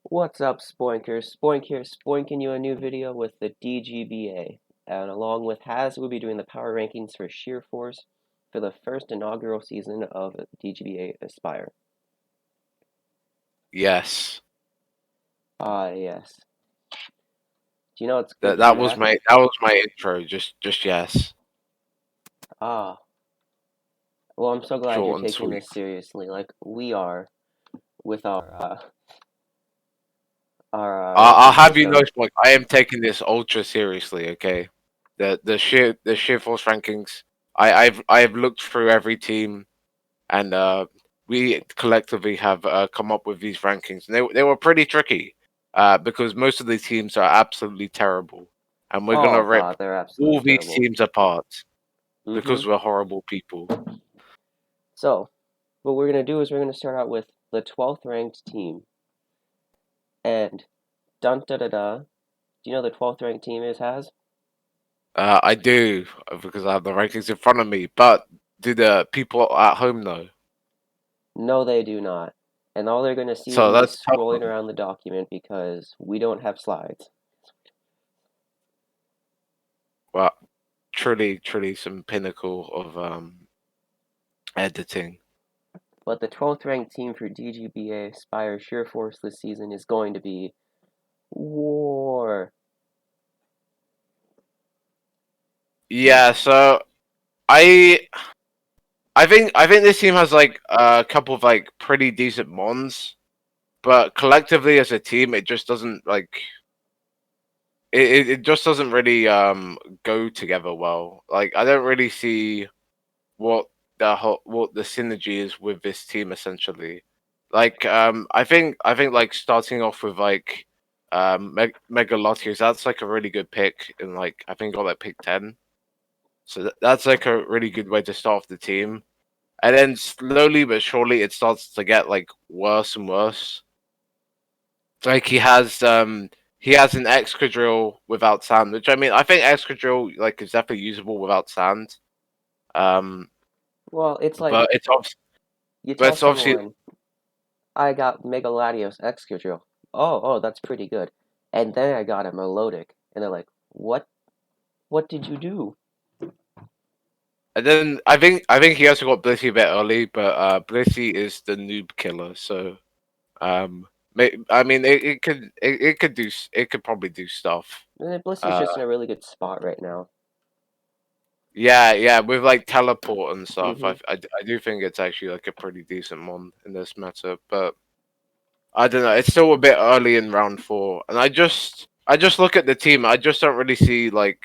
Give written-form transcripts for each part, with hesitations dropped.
What's up, Spoinkers? Spoink here, spoinking you a new video with the DGBA. And along with Haz, we'll be doing the power rankings for Sheer Force for the first inaugural season of DGBA Aspire. Yes. Yes. Do you know it's good That to be that was back? my intro. Just yes. Ah, well, I'm so glad you're Short and taking sweet. this seriously, like we are with our I'll ranking have you know, system. Spoink, I am taking this ultra seriously. Okay, the sheer force rankings. I've looked through every team, and we collectively have come up with these rankings, and they were pretty tricky, because most of the teams are absolutely terrible, and we're gonna Oh rip god, they're absolutely all these terrible. teams apart Mm-hmm. because we're horrible people. So, what we're gonna do is we're gonna start out with the 12th ranked team. And dun da da da. Do you know the 12th ranked team is Has? I do because I have the rankings in front of me, but do the people at home know? No, they do not. And all they're going to see is So me let's tell scrolling them. around the document because we don't have slides. Well, truly some pinnacle of editing. But the 12th ranked team for DGBA Aspire Sheer Force this season is going to be War. Yeah, so I I think this team has like a couple of like pretty decent mons, but collectively as a team, it just doesn't like it just doesn't really go together well. Like I don't really see what what the synergy is with this team essentially. Like I think like starting off with like Megalotius, that's like a really good pick, and like I think got like pick 10. So that's like a really good way to start off the team. And then slowly but surely it starts to get like worse and worse. Like he has an Excadrill without sand, which I mean I think Excadrill like is definitely usable without sand. Um Well, it's like but it's obviously you but tell it's obviously someone, I got Megaladios Excadrill. Oh, that's pretty good. And then I got a Melodic. And they're like, what? What did you do? and then I think he also got Blissey a bit early, but Blissey is the noob killer, so I mean it could probably do stuff. And Blissey's Uh just in a really good spot right now. yeah, with like teleport and stuff. Mm-hmm. I do think it's actually like a pretty decent mon in this meta, but I don't know. It's still a bit early in round 4, and I just look at the team. I just don't really see like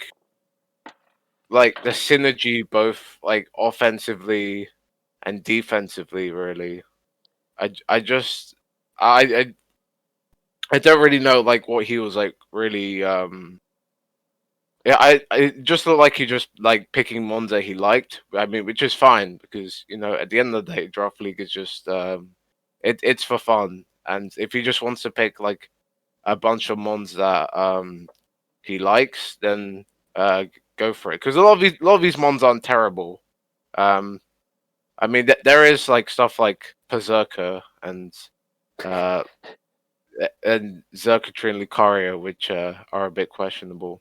the synergy both like offensively and defensively. Really, I just I I I don't really know like what he was like really. Yeah, I it just looked like he just like picking mons that he liked. I mean, which is fine because at the end of the day, draft league is just it's for fun, and if he just wants to pick like a bunch of mons that he likes, then go for it. Because a lot of these mons aren't terrible. Um, I mean, there is like stuff like Berserker uh and Zerkatry and Lucario, which are a bit questionable.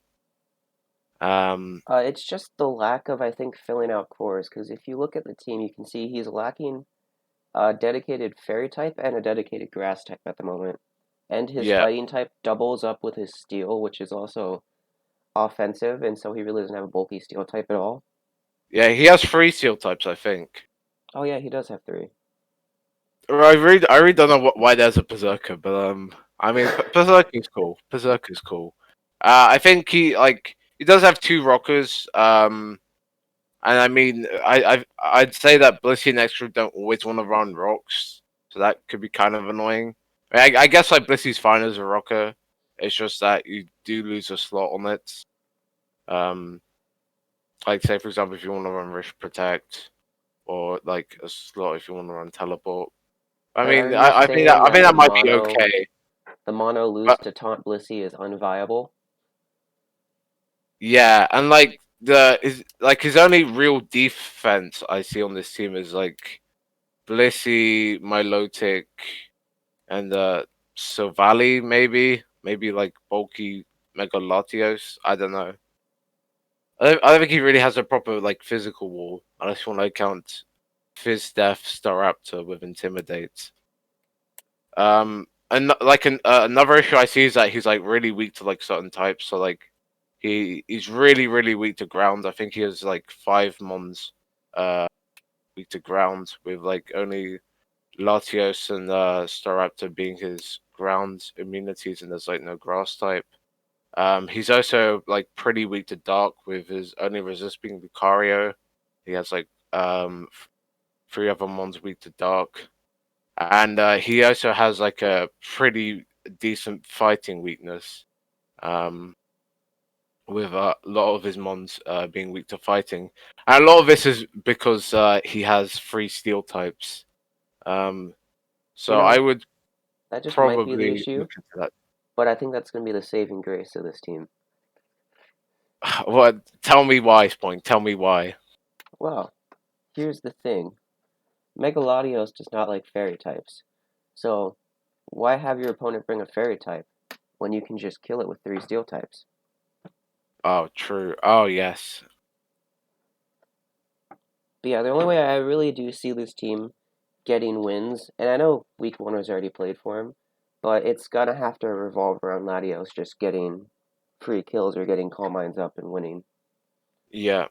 Um, It's just the lack of, I think, filling out cores. Because if you look at the team, you can see he's lacking a dedicated fairy type and a dedicated grass type at the moment. And his yeah, fighting type doubles up with his steel, which is also offensive, and so he really doesn't have a bulky steel type at all. yeah, he has 3 seal types, I think. Oh yeah, he does have three. Or I really don't know why there's a Berserker, but I mean, Berserker is cool. Berserker is cool. I think he does have 2 rockers. And I mean, I'd say that Blissey and Extra don't always want to run rocks, so that could be kind of annoying. I guess like Blissey's fine as a rocker. It's just that you do lose a slot on it. Um, like say for example, if you want to run Rish Protect, or like a slot if you want to run Teleport. I Are mean, you I think that saying I that think that might be okay. the mono lose But to taunt Blissey is unviable? yeah, and like his only real defense I see on this team is like Blissey, Milotic, and Silvally, maybe like bulky Megalatios. I don't know. I don't think he really has a proper like physical wall, unless you want to count Fizdef Staraptor with Intimidate. And like another issue I see is that he's like really weak to like certain types. So like he's really weak to ground. I think he has like 5 mons weak to ground with like only Latios and Staraptor being his ground immunities, and there's like no grass type. He's also like pretty weak to dark with his only resist being Lucario. He has like 3 other mons weak to dark, and he also has like a pretty decent fighting weakness. Um, with a lot of his mons being weak to fighting, and a lot of this is because he has 3 steel types. Um, You so I know, would that just might be the probably issue, look into that. but I think that's going to be the saving grace of this team. What? Tell me why, Spoink. Tell me why. Well, here's the thing. Megalodios does not like fairy types. So, why have your opponent bring a fairy type when you can just kill it with 3 steel types? Oh, true. Oh, yes. But yeah, the only way I really do see this team getting wins, and I know week 1 was already played for him, but it's gonna have to revolve around Latios just getting free kills or getting Calm Minds up and winning. Yeah.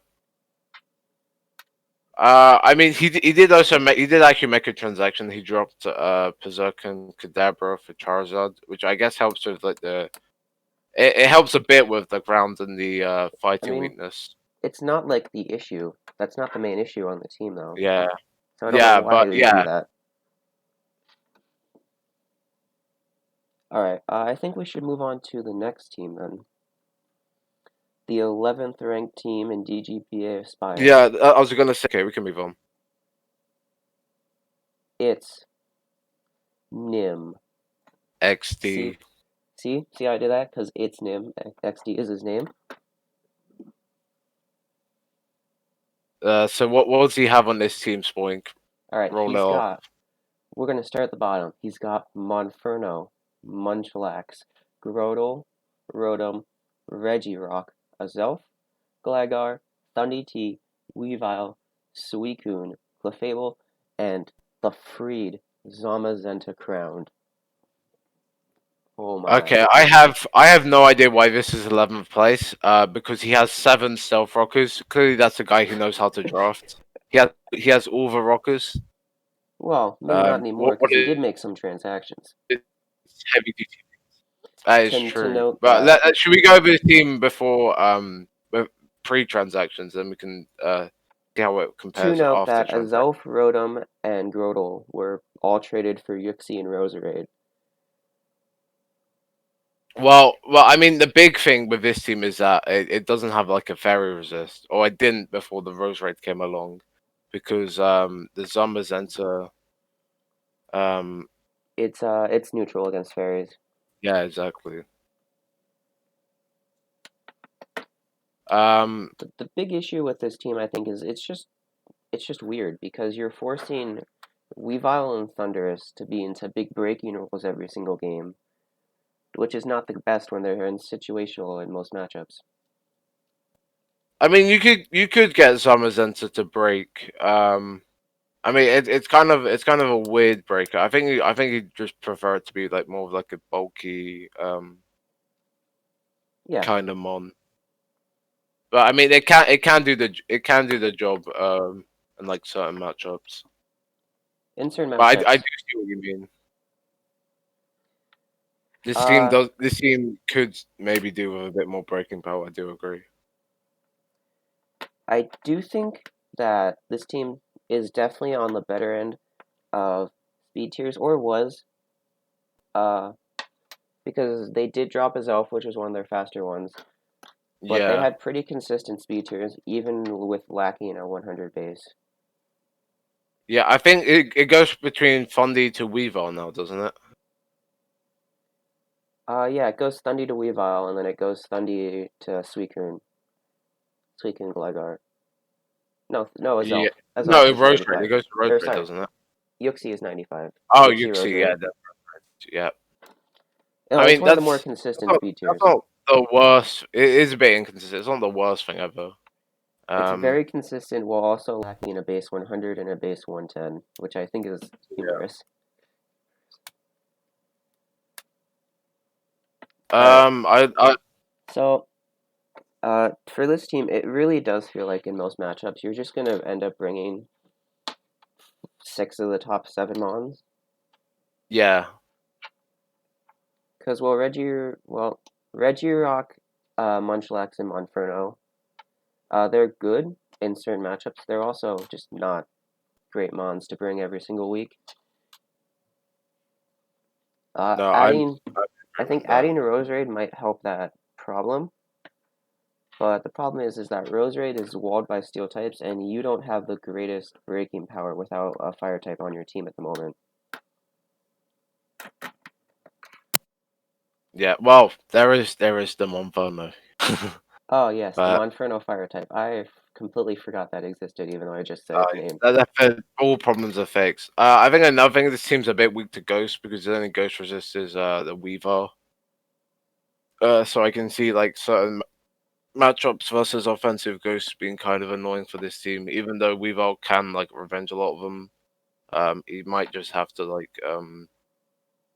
I mean, he did also he did actually make a transaction. He dropped Berserker and Kadabra for Charizard, which I guess helps with like it helps a bit with the ground and the I fighting mean, weakness. it's not like the issue. That's not the main issue on the team, though. Yeah, So I don't know yeah, why but they do yeah, that. Alright, I think we should move on to the next team then. The 11th ranked team in DGBA Aspire. yeah. I was gonna say, okay, we can move on. It's Nim. See, XD. see how I did that? Because it's Nim. XD is his name. So what does he have on this team, Spoink? Alright, Roll it off. we're going to start at the bottom. He's got Monferno, Munchlax, Grotle, Rotom, Regirock, Azelf, Gligar, Thundy T, Weavile, Suicune, Clefable, and the freed Zamazenta Crowned. Oh my. Okay, I have no idea why this is 11th place. Because he has 7 stealth rockers. Clearly, that's a guy who knows how to draft. He has all the rockers. Well, maybe not anymore What because he did make some transactions. is heavy duty? That is To true. note But that should we go over his team before pre-transactions? Then we can see how it compares after transactions. Azelf, Rotom, and Grotle were all traded for Yuxi and Roserade. Well, I mean, the big thing with this team is that it doesn't have like a fairy resist, or it didn't before the Rose Raid came along, because the Zamazenta, um, It's neutral against fairies. yeah, exactly. Um, The big issue with this team, I think, is it's just weird because you're forcing Weavile and Thundurus to be into big breaking rolls every single game, which is not the best when they're in situational in most matchups. I mean, you could get Zamazenta to break. I mean, it's kind of a weird breaker. I think he'd just prefer it to be like more of like a bulky Yeah, kind of mon. But I mean, it can do the job in like certain matchups. in certain But I do matchups. see what you mean. This team Uh, does. This team could maybe do with a bit more breaking power. I do agree. I do think that this team is definitely on the better end of speed tiers, or was, uh, because they did drop his elf, which was one of their faster ones, but they Yeah, had pretty consistent speed tiers, even with lacking a 100 base. yeah. I think it goes between Fundy to Weavile now, doesn't it? Yeah, it goes Thundy to Weavile, and then it goes Thundy to Suicune Gligar. No, Yeah. Azelf No, is Rose Red. It 95. goes to Rose Or Red, sorry, doesn't it? Yuxi is 95. Oh, Yuxi Yuxi. Yeah, Roserade. that's right. Yeah. No, I it's mean, one of the more consistent speed that's tiers. not the worst. It is a bit inconsistent. It's not the worst thing ever. It's Um, very consistent while also lacking in a base 100 and a base 110, which I think is humorous. All right, I so for this team, it really does feel like in most matchups, you're just gonna end up bringing 6 of the top 7 mons. yeah. Because Regirock, Munchlax, and Monferno, they're good in certain matchups. They're also just not great mons to bring every single week. No, Adding, I I agree think with that. adding a Roserade might help that problem. But the problem is that Roserade is walled by steel types, and you don't have the greatest breaking power without a fire type on your team at the moment. Yeah. Well, there is the Monferno. Oh yes, the But Monferno fire type. I completely forgot that existed, even though I just said its name. all problems are fixed. I think another thing this team's a bit weak to Ghost because the only Ghost resist is the Weaver. So I can see like certain matchups versus offensive Ghosts being kind of annoying for this team. Even though Weaver can like revenge a lot of them, he might just have to like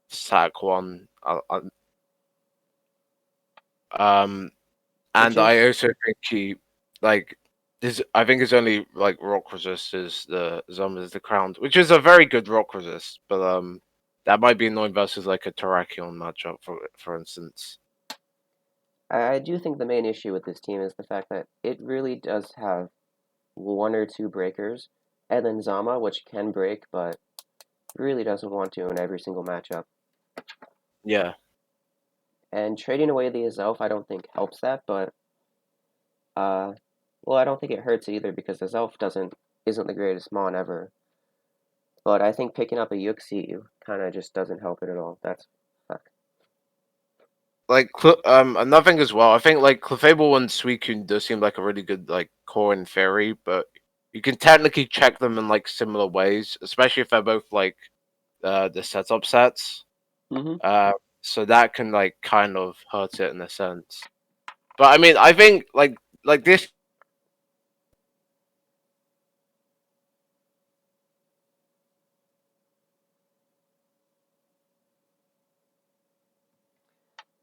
sack one. Um, Which and is I also think he like this. I think his only like rock resist is the Crowned, which is a very good rock resist, but that might be annoying versus like a Terrakion matchup for instance. I do think the main issue with this team is the fact that it really does have 1 or 2 breakers, and then Zama, which can break, but really doesn't want to in every single matchup. Yeah, And trading away the Azelf, I don't think helps that, but uh, well, I don't think it hurts either because Azelf isn't the greatest mon ever. But I think picking up a Yuxi kind of just doesn't help it at all. That's fuck. like another thing as well. I think like Clefable and Suicune does seem like a really good like core in theory, but you can technically check them in like similar ways, especially if they're both like the setup sets. Mm-hmm. Uh, so that can like kind of hurt it in a sense. But I mean, I think like this.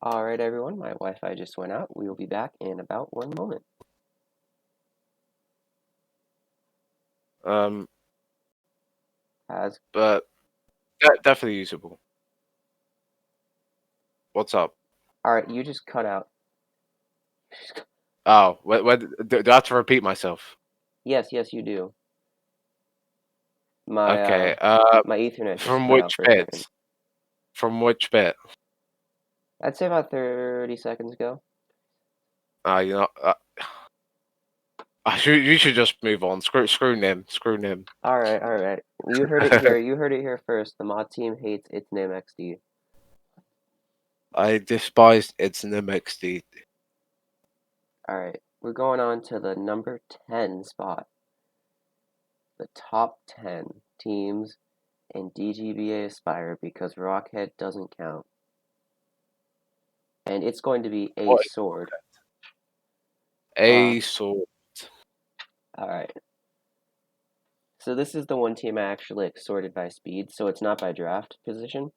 All right, everyone. My Wi-Fi just went out. We will be back in about 1 moment. Um, As but definitely usable. What's up? all right, you just cut out. Oh, do I have to repeat myself? Yes, yes, you do. My Okay. my Ethernet just From cut out which for a second. bits? From which bit? I'd say about 30 seconds ago. You know, you should just move on. Screw Nim. Screw Nim. All right, all right. You heard it here. You heard it here first. The mod team hates its name XD. I despise its Nim XD. All right, we're going on to the number 10 spot. The top 10 teams in DGBA Aspire because Rockhead doesn't count. And it's going to be a What? sword. A sword. All right. So this is the one team I actually like, sorted by speed, so it's not by draft position.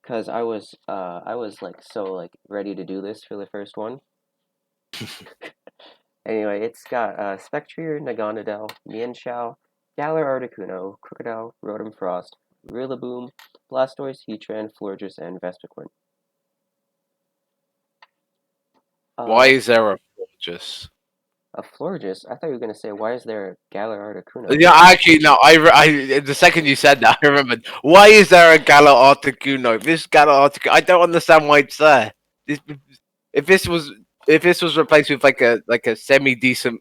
Cause I was like so like ready to do this for the first one. Anyway, it's got Spectrier, Naganadel, Mienshao, Galar Articuno, Crocodile, Rotom Frost, Rillaboom, Blastoise, Heatran, Florges, and Vespiquen. Why Uh, is there a Fortress? a Florges? I thought you were gonna say, why is there a Galar Articuno? Yeah, actually, no. The second you said that, I remembered. Why is there a Gala Articuno? This Gala Articuno, I don't understand why it's there. This, if this was if this was replaced with like a semi decent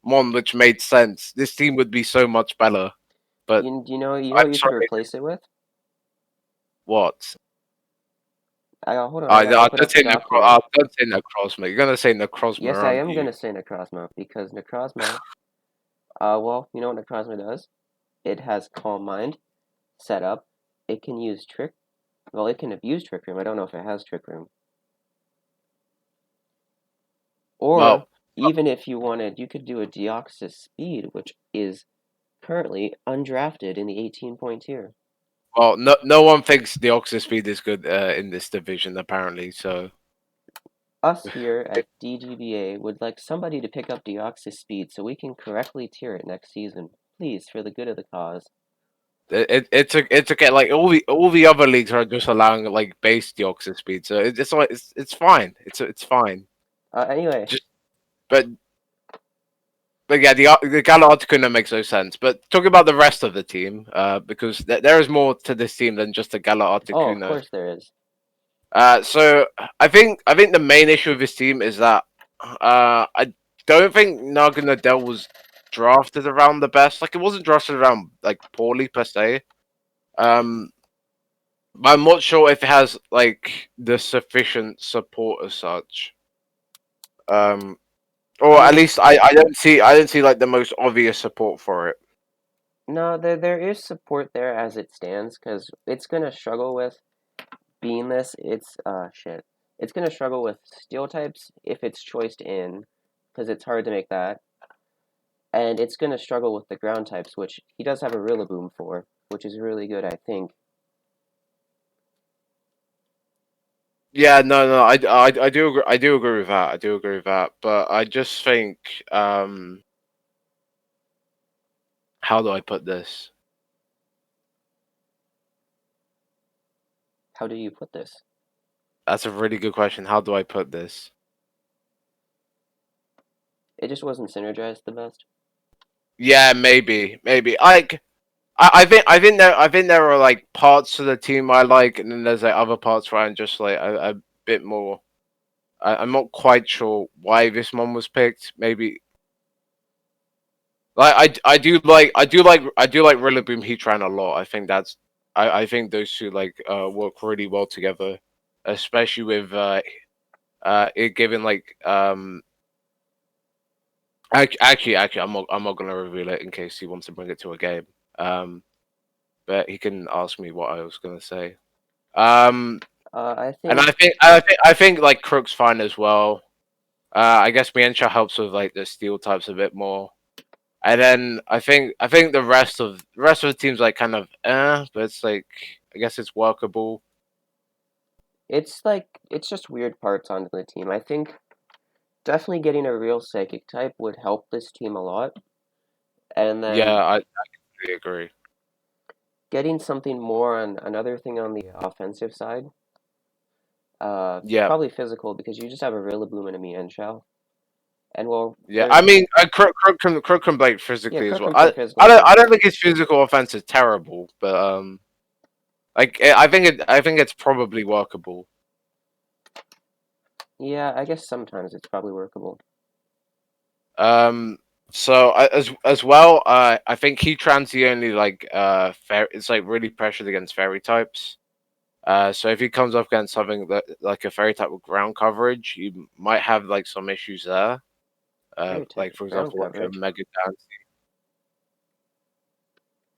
one, which made sense, this team would be so much better. But You know I'm what you could sorry. replace it with? What? Hold on, I gotta open up the document. Don't say Necrozma. You're gonna say Necrozma, Yes, I aren't am you? gonna say Necrozma because Necrozma. Well, you know what Necrozma does? It has Calm Mind set up. It can use Trick. Well, it can abuse Trick Room. I don't know if it has Trick Room. Or, Well, even if you wanted, you could do a Deoxys Speed, which is currently undrafted in the 18-point tier. no one thinks the Oxus speed is good in this division apparently. So Us here at DGBA would like somebody to pick up Deoxys Speed so we can correctly tier it next season. Please, for the good of the cause. it's okay. Like all the other leagues are just allowing like base Deoxys speed, so it's like it's fine. It's fine. Anyway, Just but But yeah, the Gala Articuno makes no sense. But talking about the rest of the team, because there is more to this team than just the Gala oh, of Articuno. course there is. So I think the main issue with this team is that I don't think Naganadel was drafted around the best. Like it wasn't drafted around like poorly per se. Um, but I'm not sure if it has like the sufficient support as such. Um, or I at mean, least I don't see like the most obvious support for it. no, there is support there as it stands, because it's gonna struggle with being this. Shit. It's gonna struggle with steel types if it's choiced in, because it's hard to make that. And it's gonna struggle with the ground types, which he does have a Rillaboom for, which is really good, I think. Yeah, no, I do agree with that. I do agree with that. But I just think, how do I put this? How do you put this? That's a really good question. How do I put this? It just wasn't synergized the best. Yeah, maybe. I think there are like parts to the team I like, and then there's like other parts where I'm just like a bit more. I'm not quite sure why this one was picked. Maybe like I do like Rillaboom Heatran a lot. I think those two like work really well together, especially with it giving like actually I'm not gonna reveal it in case he wants to bring it to a game. Um, but he can ask me what I was gonna say. Um, I and think I think like Crook's fine as well. I guess Miencha helps with like the steel types a bit more. And then I think the rest of the team's like kind of but it's like I guess it's workable. it's just weird parts onto the team. I think definitely getting a real psychic type would help this team a lot. And Yeah, then I completely agree. getting something more on another thing on the offensive side. Yeah, Probably physical, because you just have a Rillaboom and a Mienshao. And well, yeah. I there's mean, Crook can play yeah, physically as Crook well. can play I physical I don't too. I don't think his physical offense is terrible, but I think it's probably workable. Yeah, I guess sometimes it's probably workable. Um, so as well, I think Heatran's the only like it's like really pressured against fairy types. So if he comes up against something that like a fairy type with ground coverage, you might have like some issues there. Fairy type Like with for ground example, like a coverage. Mega Dance.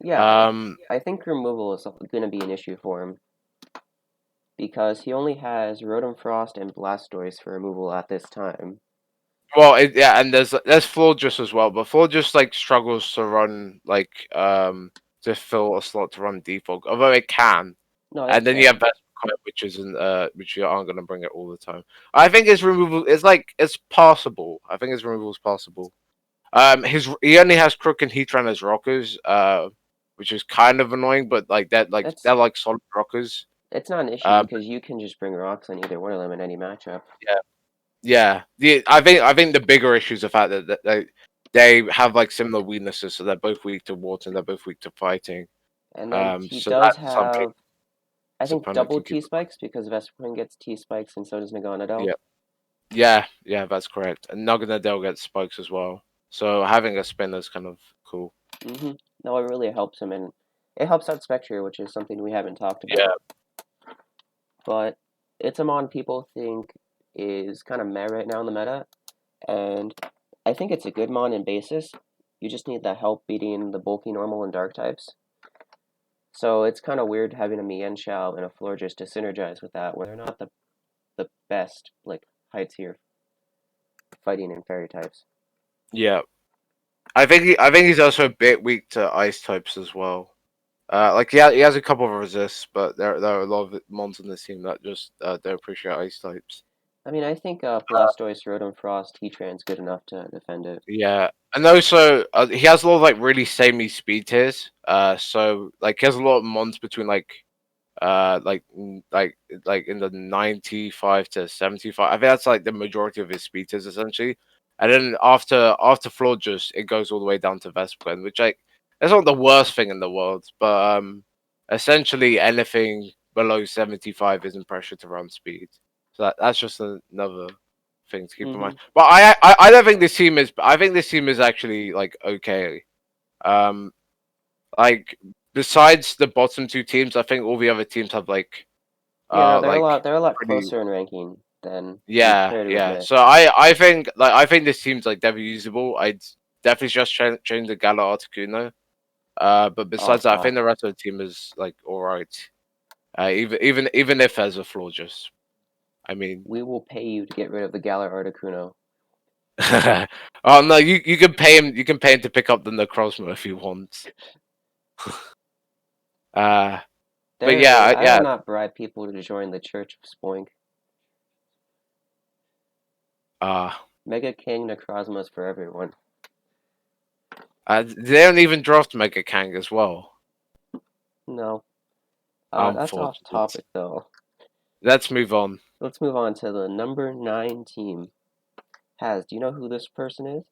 Yeah, Um, I think removal is going to be an issue for him, because he only has Rotom Frost and Blastoise for removal at this time. well, yeah, and there's Florges as well, but Florges like struggles to run like to fill a slot to run default, although it can. No, it And then you have can. Vespiquen, which you aren't gonna bring it all the time. I think his removal is like it's possible. I think his removal is possible. He only has Crook and Heatran as rockers, which is kind of annoying, but like that, like It's they're like solid rockers. it's not an issue, Um, because you can just bring rocks on either one of them in any matchup. yeah, yeah. I think the bigger issue is the fact that they have like similar weaknesses, so they're both weak to water and they're both weak to fighting. And then he So does that's something have, I his think, opponent double can keep. T spikes, because Vespiquen gets T spikes and so does Megonadel. Yeah, yeah, that's correct. And Naganadel gets spikes as well. So having a spinner is kind of cool. No, it really helps him, and it helps out Spectre, which is something we haven't talked Yeah, about. But it's a mon people think is kind of meh right now in the meta, and I think it's a good mon in basis. You just need the help beating the bulky normal and dark types. So it's kind of weird having a Mian Shao and a Florges to synergize with that, where they're not the best like high tier fighting in fairy types. Yeah, I think he's also a bit weak to ice types as well. Like he has a couple of resists, but there are a lot of mons on this team that just don't appreciate ice types. I mean, I think Blastoise, Rotom Frost, Heatran's good enough to defend it. Yeah, and also he has a lot of like really samey speed tiers. So like he has a lot of mons between like in the 95 to 75. I think that's like the majority of his speed tiers essentially. And then after Florges, it goes all the way down to Vespiquen, which like that's not the worst thing in the world, but essentially anything below 75 isn't pressure to run speed. So that's just another thing to keep in mind. Hmm. But I don't think this team is. I think this team is actually like okay. Um, like besides the bottom two teams, I think all the other teams have Yeah, no, like they're a lot pretty. closer in ranking than we Yeah, care to yeah. admit. So I think this team's like definitely usable. I'd definitely just change the Gala Articuno. But Oh, besides that, I think stop. the rest of the team is like all right. Even if there's a flaw, just I mean, We will pay you to get rid of the Galar Articuno. oh no, you can pay him. You can pay him to pick up the Necrozma if you want. Uh, but There yeah, again, I will yeah. not bribe people to join the Church of Spoink. Uh, Mega King Necrozmas for everyone. they don't even draft Mega Kang as well. No, that's off Unfortunate. topic though. Let's move on. Let's move on to the number 9 team. Has, do you know who this person is?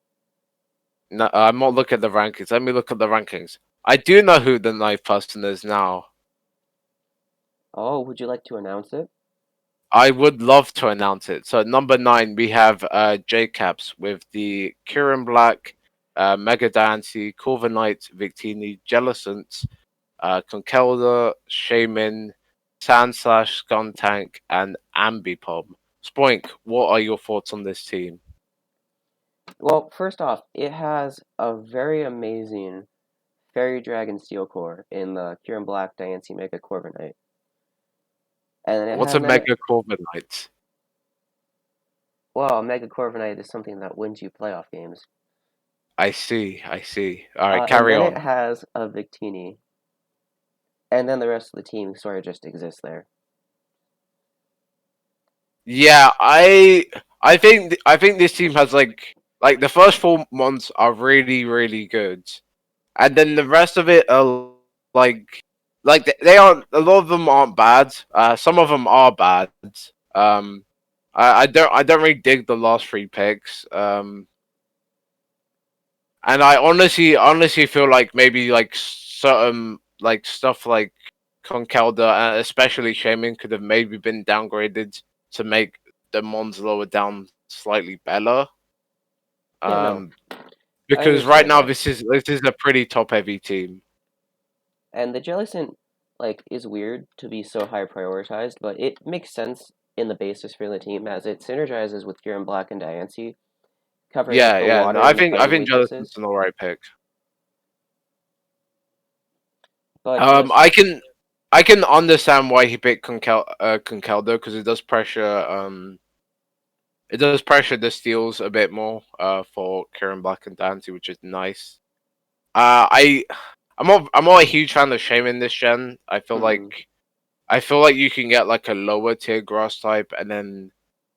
No, I'm not looking at the rankings. Let me look at the rankings. I do know who the ninth person is now. Oh, would you like to announce it? I would love to announce it. So at number 9, we have J-Caps with the Kieran Black, Mega Diancie, Corviknight, Victini, Jellicent, Conkelda, Shaman, Sandslash, Skuntank, and Ambipom. Spoink, what are your thoughts on this team? Well, first off, it has a very amazing Fairy Dragon Steel Core in the Kieran Black Diancie Mega Corviknight. And then it What's has a then Mega Corviknight? well, Mega Corviknight is something that wins you playoff games. I see, I see. All right, And carry then it on. has a Victini, and then the rest of the team sort of just exists there. Yeah, I think this team has like the first 4 months are really good, and then the rest of it are they aren't. A lot of them aren't bad. Some of them are bad. Um, I don't really dig the last 3 picks. And I honestly feel like maybe like certain like stuff like Conkelda, especially Shaman, could have maybe been downgraded to make the Mons lower down slightly better. Yeah, no, Um, I because right understand now that. this is a pretty top heavy team. And the Jellicent, like, is weird to be so high prioritized, but it makes sense in the basis for the team as it synergizes with Kieran Black and Diancie, covering up Yeah, the yeah. No, water and the I fighting think Jellicent's weaknesses. an alright pick. But Um, just I can I can understand why he picked Conkelda because it does pressure the steals a bit more for Kieran Black and Dante, which is nice. I I'm not a huge fan of Shame in this gen. hmm. I feel like you can get like a lower tier grass type and then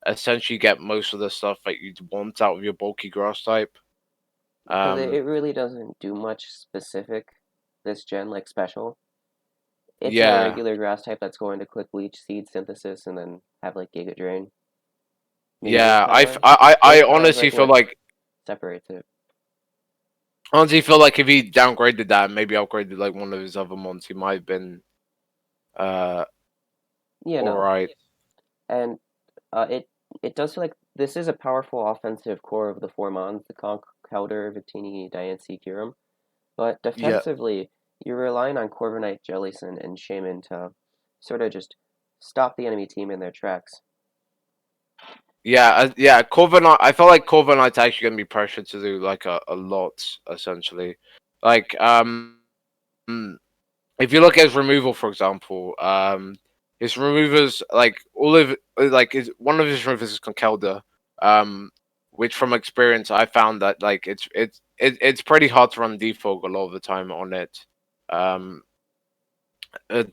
essentially get most of the stuff that you'd want out of your bulky grass type. Because it Um, really doesn't do much specific this gen, like special. It's a yeah, regular grass type that's going to click leech, seed synthesis, and then have like Giga Drain. Maybe Wind yeah. Power. I Wind Power is honestly like feel what like separates it. if he downgraded that, and maybe upgraded like one of his other mons, he might have been uh Yeah, all no, right. and it does feel like this is a powerful offensive core of the four mons, the Conch, Kelder, Victini, Diancie, Kyurem. But Yeah, defensively, you're relying on Corviknight, Jellicent, and Shaman to sort of just stop the enemy team in their tracks. yeah. Corviknight. I feel like Corviknight's actually gonna be pressured to do like a lot essentially. Like if you look at his removal, for example, his removers like all of like his one of his removers is Conkelda, um, which from experience I found that like it's pretty hard to run defog a lot of the time on it, um, uh,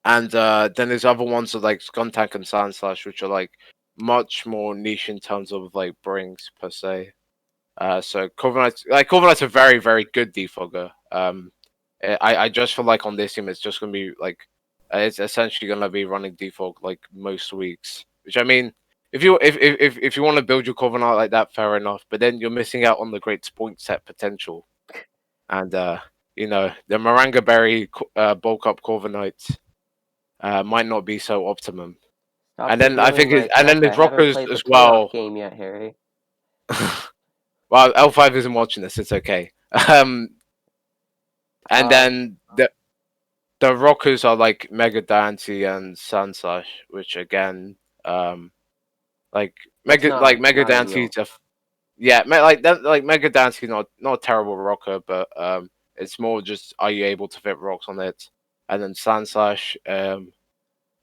and then there's other ones like Skuntank and Sandslash, which are like much more niche in terms of like brings per se. So Corviknight's a very very good defogger. I just feel like on this team it's just gonna be like it's essentially gonna be running defog like most weeks. Which I mean, if you want to build your Corviknight like that, fair enough. But then you're missing out on the great point set potential, and the Maranga Berry bulk up Corviknight might not be so optimum. Stop And then I revealing think my and then account. I there's haven't Rockers played the as playoff well. game yet, Harry. Well, L5 isn't watching this. It's okay. And Uh, then the Rockers are like Mega Dante and Sunslash, which again, um, like that's Mega not Dante's ideal. yeah, like that, like Mega Dante's not a terrible rocker, but it's more just are you able to fit rocks on it? And then Sandslash,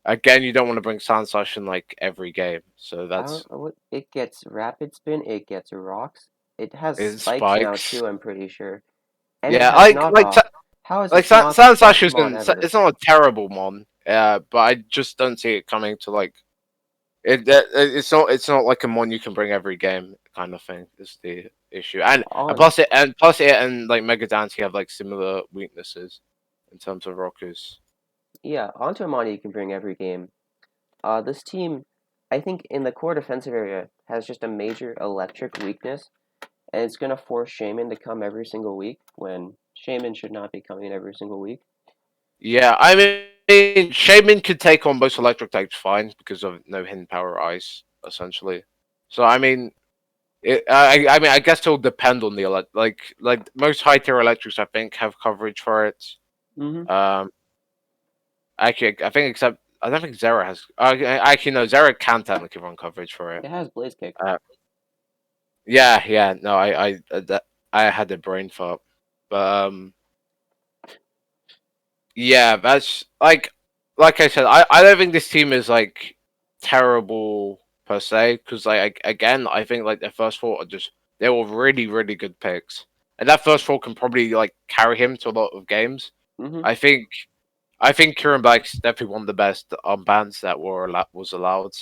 again, you don't want to bring Sandslash in like every game, so I that's don't know what it gets. Rapid spin. It gets rocks. It has it spikes now spikes. too. I'm pretty sure, and it Yeah, has knockoff. How is this not the Sandslash best mon isn't ever? it's not a terrible mon, but I just don't see it coming to like it's not like a mon you can bring every game kind of thing is the issue. And On plus it and like Mega Dance have like similar weaknesses in terms of rockers. Yeah, onto a mon you can bring every game. This team, I think, in the core defensive area has just a major electric weakness, and it's gonna force Shaman to come every single week when Shaman should not be coming every single week. Yeah, I mean Shaman could take on most electric types fine because of no hidden power ice, essentially. So I mean I mean I guess it'll depend on the like most high tier electrics I think have coverage for it. Mm-hmm. Um Actually, I think except I don't think Zera has. Actually, no, Zera can technically run coverage for it. It has Blaze Kick. Uh, yeah, yeah. No, I had a brain fart, but yeah, that's like I said, I don't think this team is like terrible per se because again, I think like their first four are just they were really really good picks, and that first four can probably like carry him to a lot of games. Mm-hmm. I think I think Kieran Black's definitely one of the best bands that was allowed,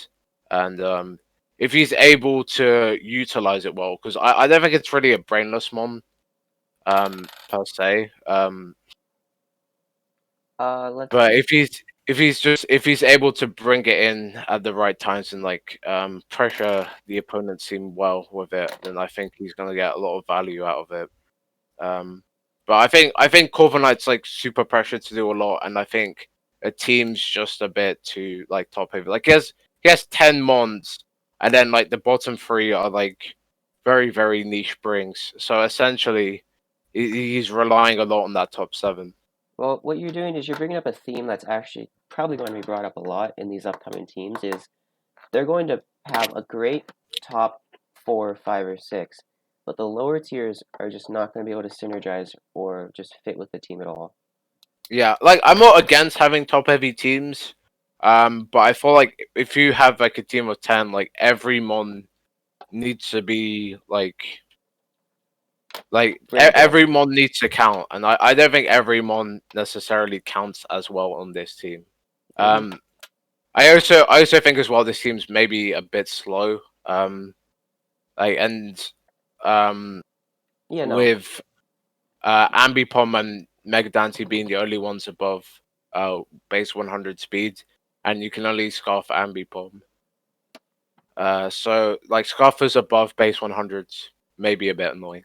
and if he's able to utilize it well, because I don't think it's really a brainless mon, per se, Let's but see. if he's able to bring it in at the right times and like pressure the opponent team well with it, then I think he's gonna get a lot of value out of it. Um, but I think Corvin Knight's like super pressured to do a lot, and I think a team's just a bit too like top heavy. Like he has 10 mons, and then like the bottom three are like very very niche brings. So essentially, he's relying a lot on that top seven. Well, what you're doing is you're bringing up a theme that's actually probably going to be brought up a lot in these upcoming teams. Is they're going to have a great top 4, 5, or 6, but the lower tiers are just not going to be able to synergize or just fit with the team at all. Yeah, like I'm not against having top heavy teams, but I feel like if you have like a team of 10, like every mon needs to be Bring good. every mon needs to count, and I don't think every mon necessarily counts as well on this team. Mm-hmm. Um, I also think as well this team's maybe a bit slow. Like and um Yeah, no. with Ambipom and Megadante being the only ones above base 100 speed, and you can only scarf Ambipom. So like scarfers above base 100s may be a bit annoying.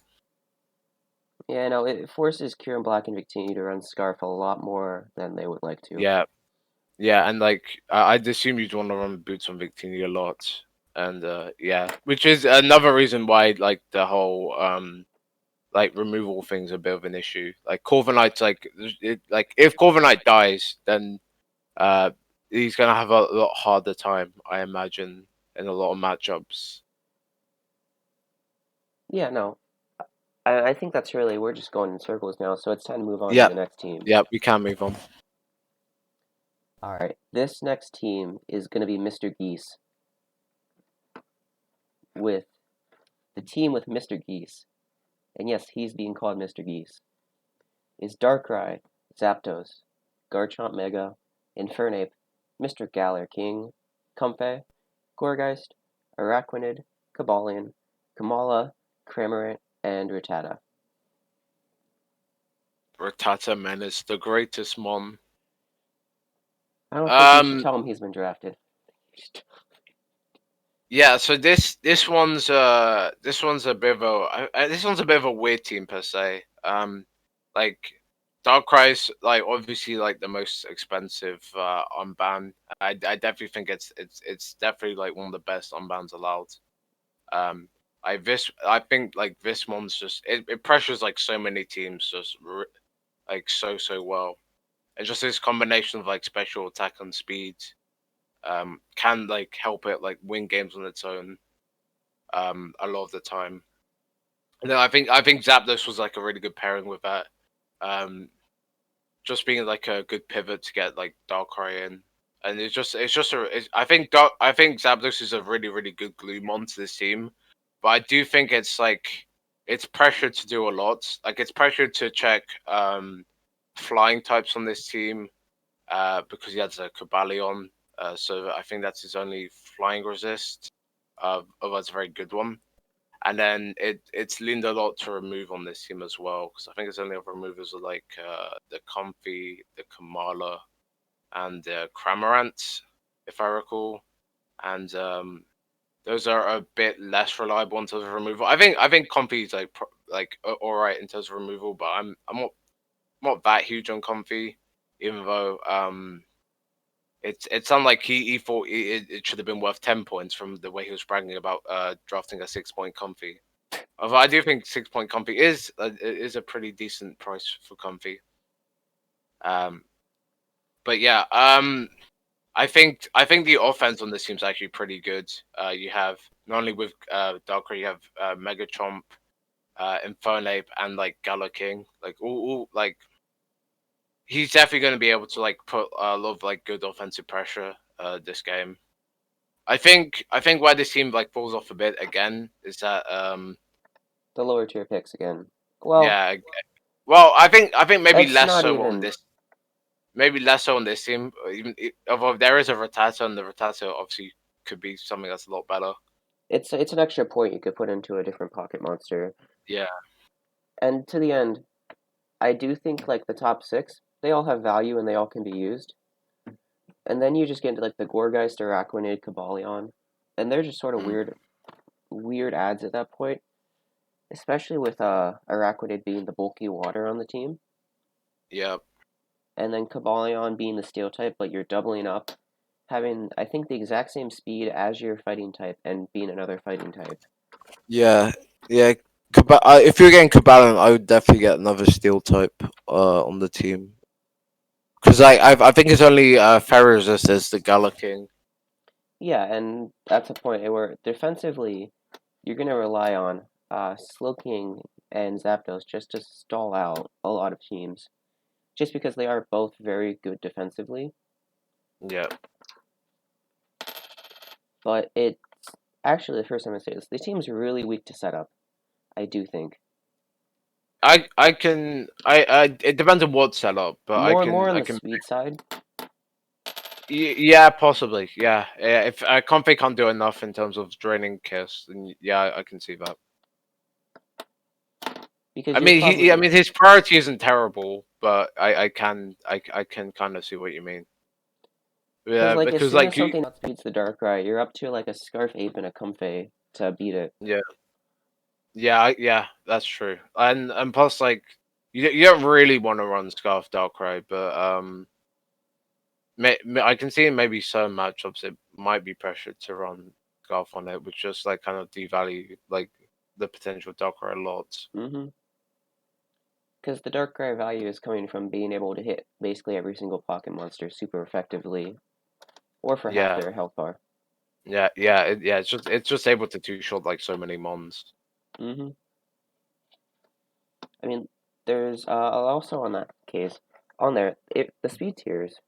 Yeah, no. It forces Kieran Black and Victini to run Scarf a lot more than they would like to. Yeah, yeah, and like I'd assume you'd want to run boots on Victini a lot, and yeah, which is another reason why like the whole like removal thing's a bit of an issue. Like Corviknight's like if Corviknight dies, then uh he's gonna have a lot harder time, I imagine, in a lot of matchups. Yeah, no. I think that's really we're just going in circles now, so it's time to move on to Yeah, the next team. yeah, we can move on. Alright, this next team is going to be Mr. Geese. With the team with Mr. Geese, and yes, he's being called Mr. Geese, is Darkrai, Zapdos, Garchomp Mega, Infernape, Mr. Galar King, Comfey, Gourgeist, Araquanid, Cobalion, Kamala, Cramorant, and Rattata. Rattata Menace, the greatest mon. I don't think you should tell him he's been drafted. Yeah, so this one's a bit of a weird team per se. Like Darkrai's like obviously like the most expensive unban. I definitely think it's definitely like one of the best unbans allowed. I think like Vismon's just it pressures like so many teams like so well. And just this combination of like special attack and speed can like help it like win games on its own a lot of the time. And then I think Zapdos was like a really good pairing with that. Um, just being like a good pivot to get like Darkrai in, and I think Zapdos is a really good glue mon to this team, but I do think it's like it's pressured to do a lot. Like it's pressured to check flying types on this team because he has a Cobalion. So I think that's his only flying resist. Although it's a very good one. And then it's leaned a lot to remove on this team as well, because I think its only other removers are like the Comfy, the Kamala, and the Cramorant, if I recall. And those are a bit less reliable in terms of removal. I think Comfy is like all right in terms of removal, but I'm not that huge on Comfy, even though it's unlike he thought it should have been worth 10 points from the way he was bragging about drafting a 6 point Comfy. Although I do think 6 point Comfy is a pretty decent price for Comfy. Um, but yeah, I think the offense on this team's actually pretty good. You have not only with Darkrai, you have Mega Chomp, Infernape, and like Gala King. Like all like he's definitely going to be able to like put a lot of like good offensive pressure this game. I think where this team like falls off a bit again is that The lower tier picks again. Well, yeah. Well, I think maybe it's less not so on even. this. Maybe less so on this team. Although there is a Rattata, and the Rattata obviously could be something that's a lot better. It's an extra point you could put into a different pocket monster. Yeah, And to the end, I do think like the top six, they all have value and they all can be used. And then you just get into like the Gourgeist or Aquanid, Cobalion, and they're just sort of mm, weird ads at that point. Especially with Araquanid being the bulky water on the team, yeah, and then Cobalion being the steel type, but you're doubling up, having I think the exact same speed as your fighting type and being another fighting type. Yeah, yeah. If you're getting Cabalan, I would definitely get another steel type on the team. Because I think it's only Ferrous as the Gala King. Yeah, and that's a point where defensively you're gonna rely on Slowking and Zapdos just to stall out a lot of teams, just because they are both very good defensively. yeah. But it's actually the first time I say this. This team's really weak to set up. I do think I can I it depends on what setup, but more on I the can speed side. yeah, possibly yeah. If Comfy can't do enough in terms of draining Kiss, then yeah, I can see that. Because I you're mean, I probably mean, his priority isn't terrible, but I can kind of see what you mean. because Yeah, like as because soon like as something outspeeds the Darkrai, you're up to like a Scarf Ape and a Comfey to beat it. yeah, yeah, that's true. And plus, like, you don't really want to run Scarf Darkrai, but I can see in maybe some matchups it might be pressured to run Scarf on it, which just like kind of devalue like the potential Darkrai a lot. Mm-hmm. Because the Darkrai value is coming from being able to hit basically every single pocket monster super effectively, or for half Yeah, their health bar. yeah. It's just able to two shot like so many mons. Mm-hmm. I mean, there's also on that case on there the speed tiers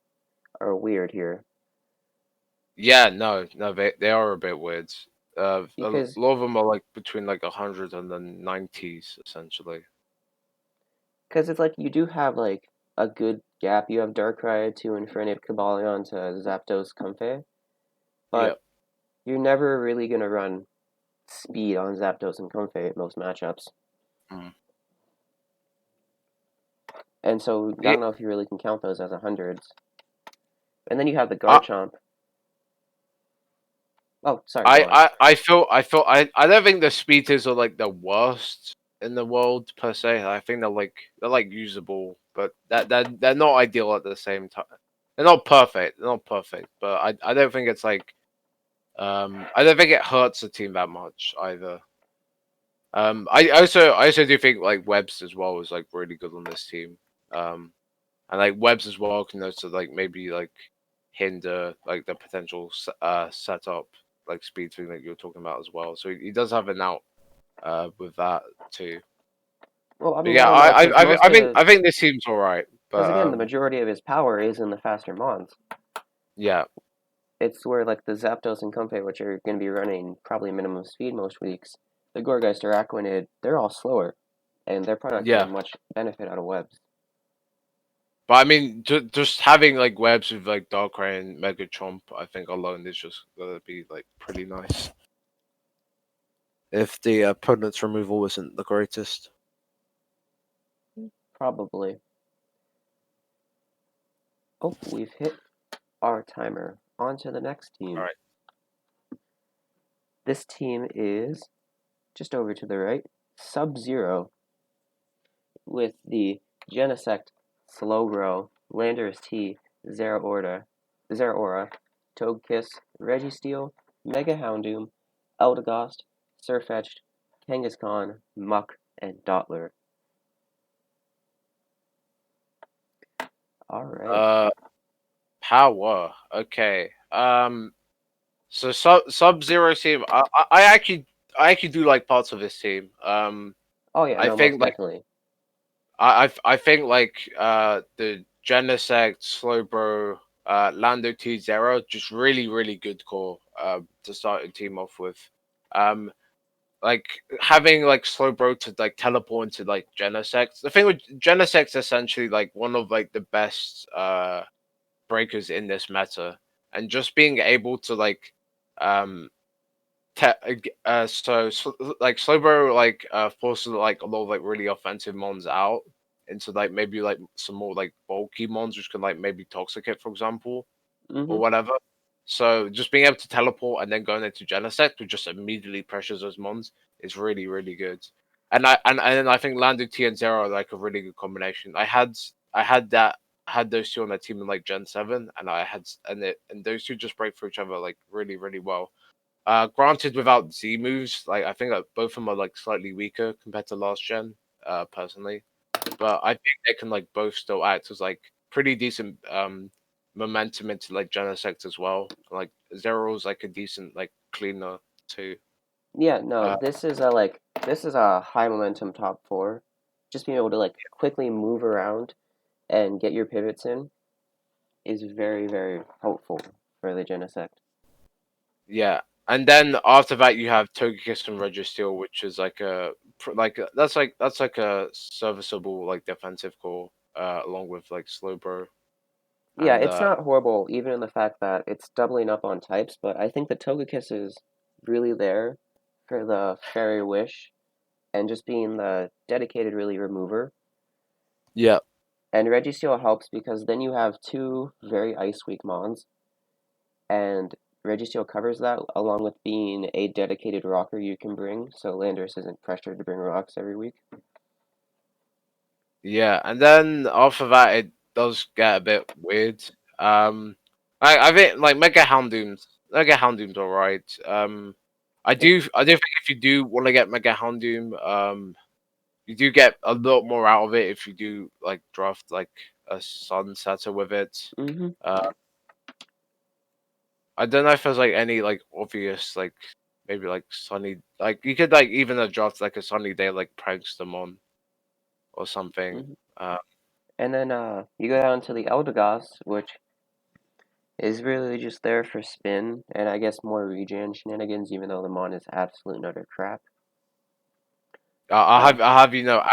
are weird here Yeah, no, they are a bit weird. A because lot of them are like between like 100 and the 90s essentially. it's like you do have like a good gap. You have Darkrai to Infernape Cobalion to Zapdos Comfey, but Yep. you're never really gonna run speed on Zapdos and Comfey at most matchups. Mm. And so I Yeah, don't know if you really can count those as hundreds. And then you have the I, Garchomp. Oh, sorry, go on. I don't think the speeders are like the worst in the world per se. I think they're like usable, but they're not ideal at the same time. They're not perfect. They're not perfect, but I don't think it's like I don't think it hurts the team that much either. I also do think like Webbs as well is like really good on this team. Um, and like Webbs as well can also like maybe like hinder like the potential setup like speed thing that you're talking about as well. So he does have an out with that too. Well, I But mean, I yeah, don't know, because most of I think this seems all right. because But again, the majority of his power is in the faster mons. yeah, It's where like the Zapdos and Comfey, which are going to be running probably minimum speed most weeks, the Gorgeister, Aquanid, they're all slower, and they're probably not yeah. getting much benefit out of Webs. But I mean, just having like webs with like Darkrai and Mega Chomp, I think alone is just gonna be like pretty nice. If the opponent's removal wasn't the greatest. Probably. Oh, we've hit our timer. On to the next team. All right. This team is just over to the right, Sub-Zero, with the Genesect, Slowbro, Landorus T, Zeraora, Togekiss, Registeel, Mega Houndoom, Eldegost, Sirfetch'd, Kangaskhan, Muck, and Dottler. Alright. Power. Okay. So Sub Zero team. I actually do like parts of this team. Oh yeah, I no, most think like definitely. I think like the Genesect, Slowbro, Lando T Zero, just really good core to start a team off with. Um, like having like Slowbro to like teleport into like Genesect. The thing with Genesect's essentially like one of like the best breakers in this meta, and just being able to like um like Slowbro like forces like a lot of like really offensive mons out into like maybe like some more like bulky mons which can like maybe toxic it for example or Mm-hmm. whatever. So just being able to teleport and then going into Genesect which just immediately pressures those mons is really good. And then I think Lando T and Zero are like a really good combination. I had those two on the team in like Gen 7 and and those two just break for each other like really well. Granted, without Z moves, like I think that both of them are like slightly weaker compared to last gen, personally. But I think they can like both still act as like pretty decent momentum into like Genesect as well. Like Zero's like a decent like cleaner too. Yeah, no, Uh, this is a high momentum top four. Just being able to like quickly move around and get your pivots in is very helpful for the Genesect. yeah, and then after that you have Togekiss and Registeel, which is like that's like a serviceable like defensive core, along with like Slowbro Yeah, and it's not horrible, even in the fact that it's doubling up on types, but I think the Togekiss is really there for the Fairy Wish and just being the dedicated really remover. Yeah, And Registeel helps because then you have two very ice weak mons, and Registeel covers that along with being a dedicated rocker you can bring, so Landorus isn't pressured to bring rocks every week. yeah, and then after that, it does get a bit weird. I think like Mega Houndoom's alright. I do think if you do want to get Mega Houndoom, you do get a lot more out of it if you do like draft like a Sunsetter with it. Mm-hmm. Uh, I don't know if there's like any like obvious like maybe like sunny like you could like even draft like a sunny day like Prankstermon or something. Mm-hmm. Uh, And then you go down to the Eldegoss, which is really just there for spin, and I guess more regen shenanigans, even though the mon is absolute and utter crap. I'll have you know,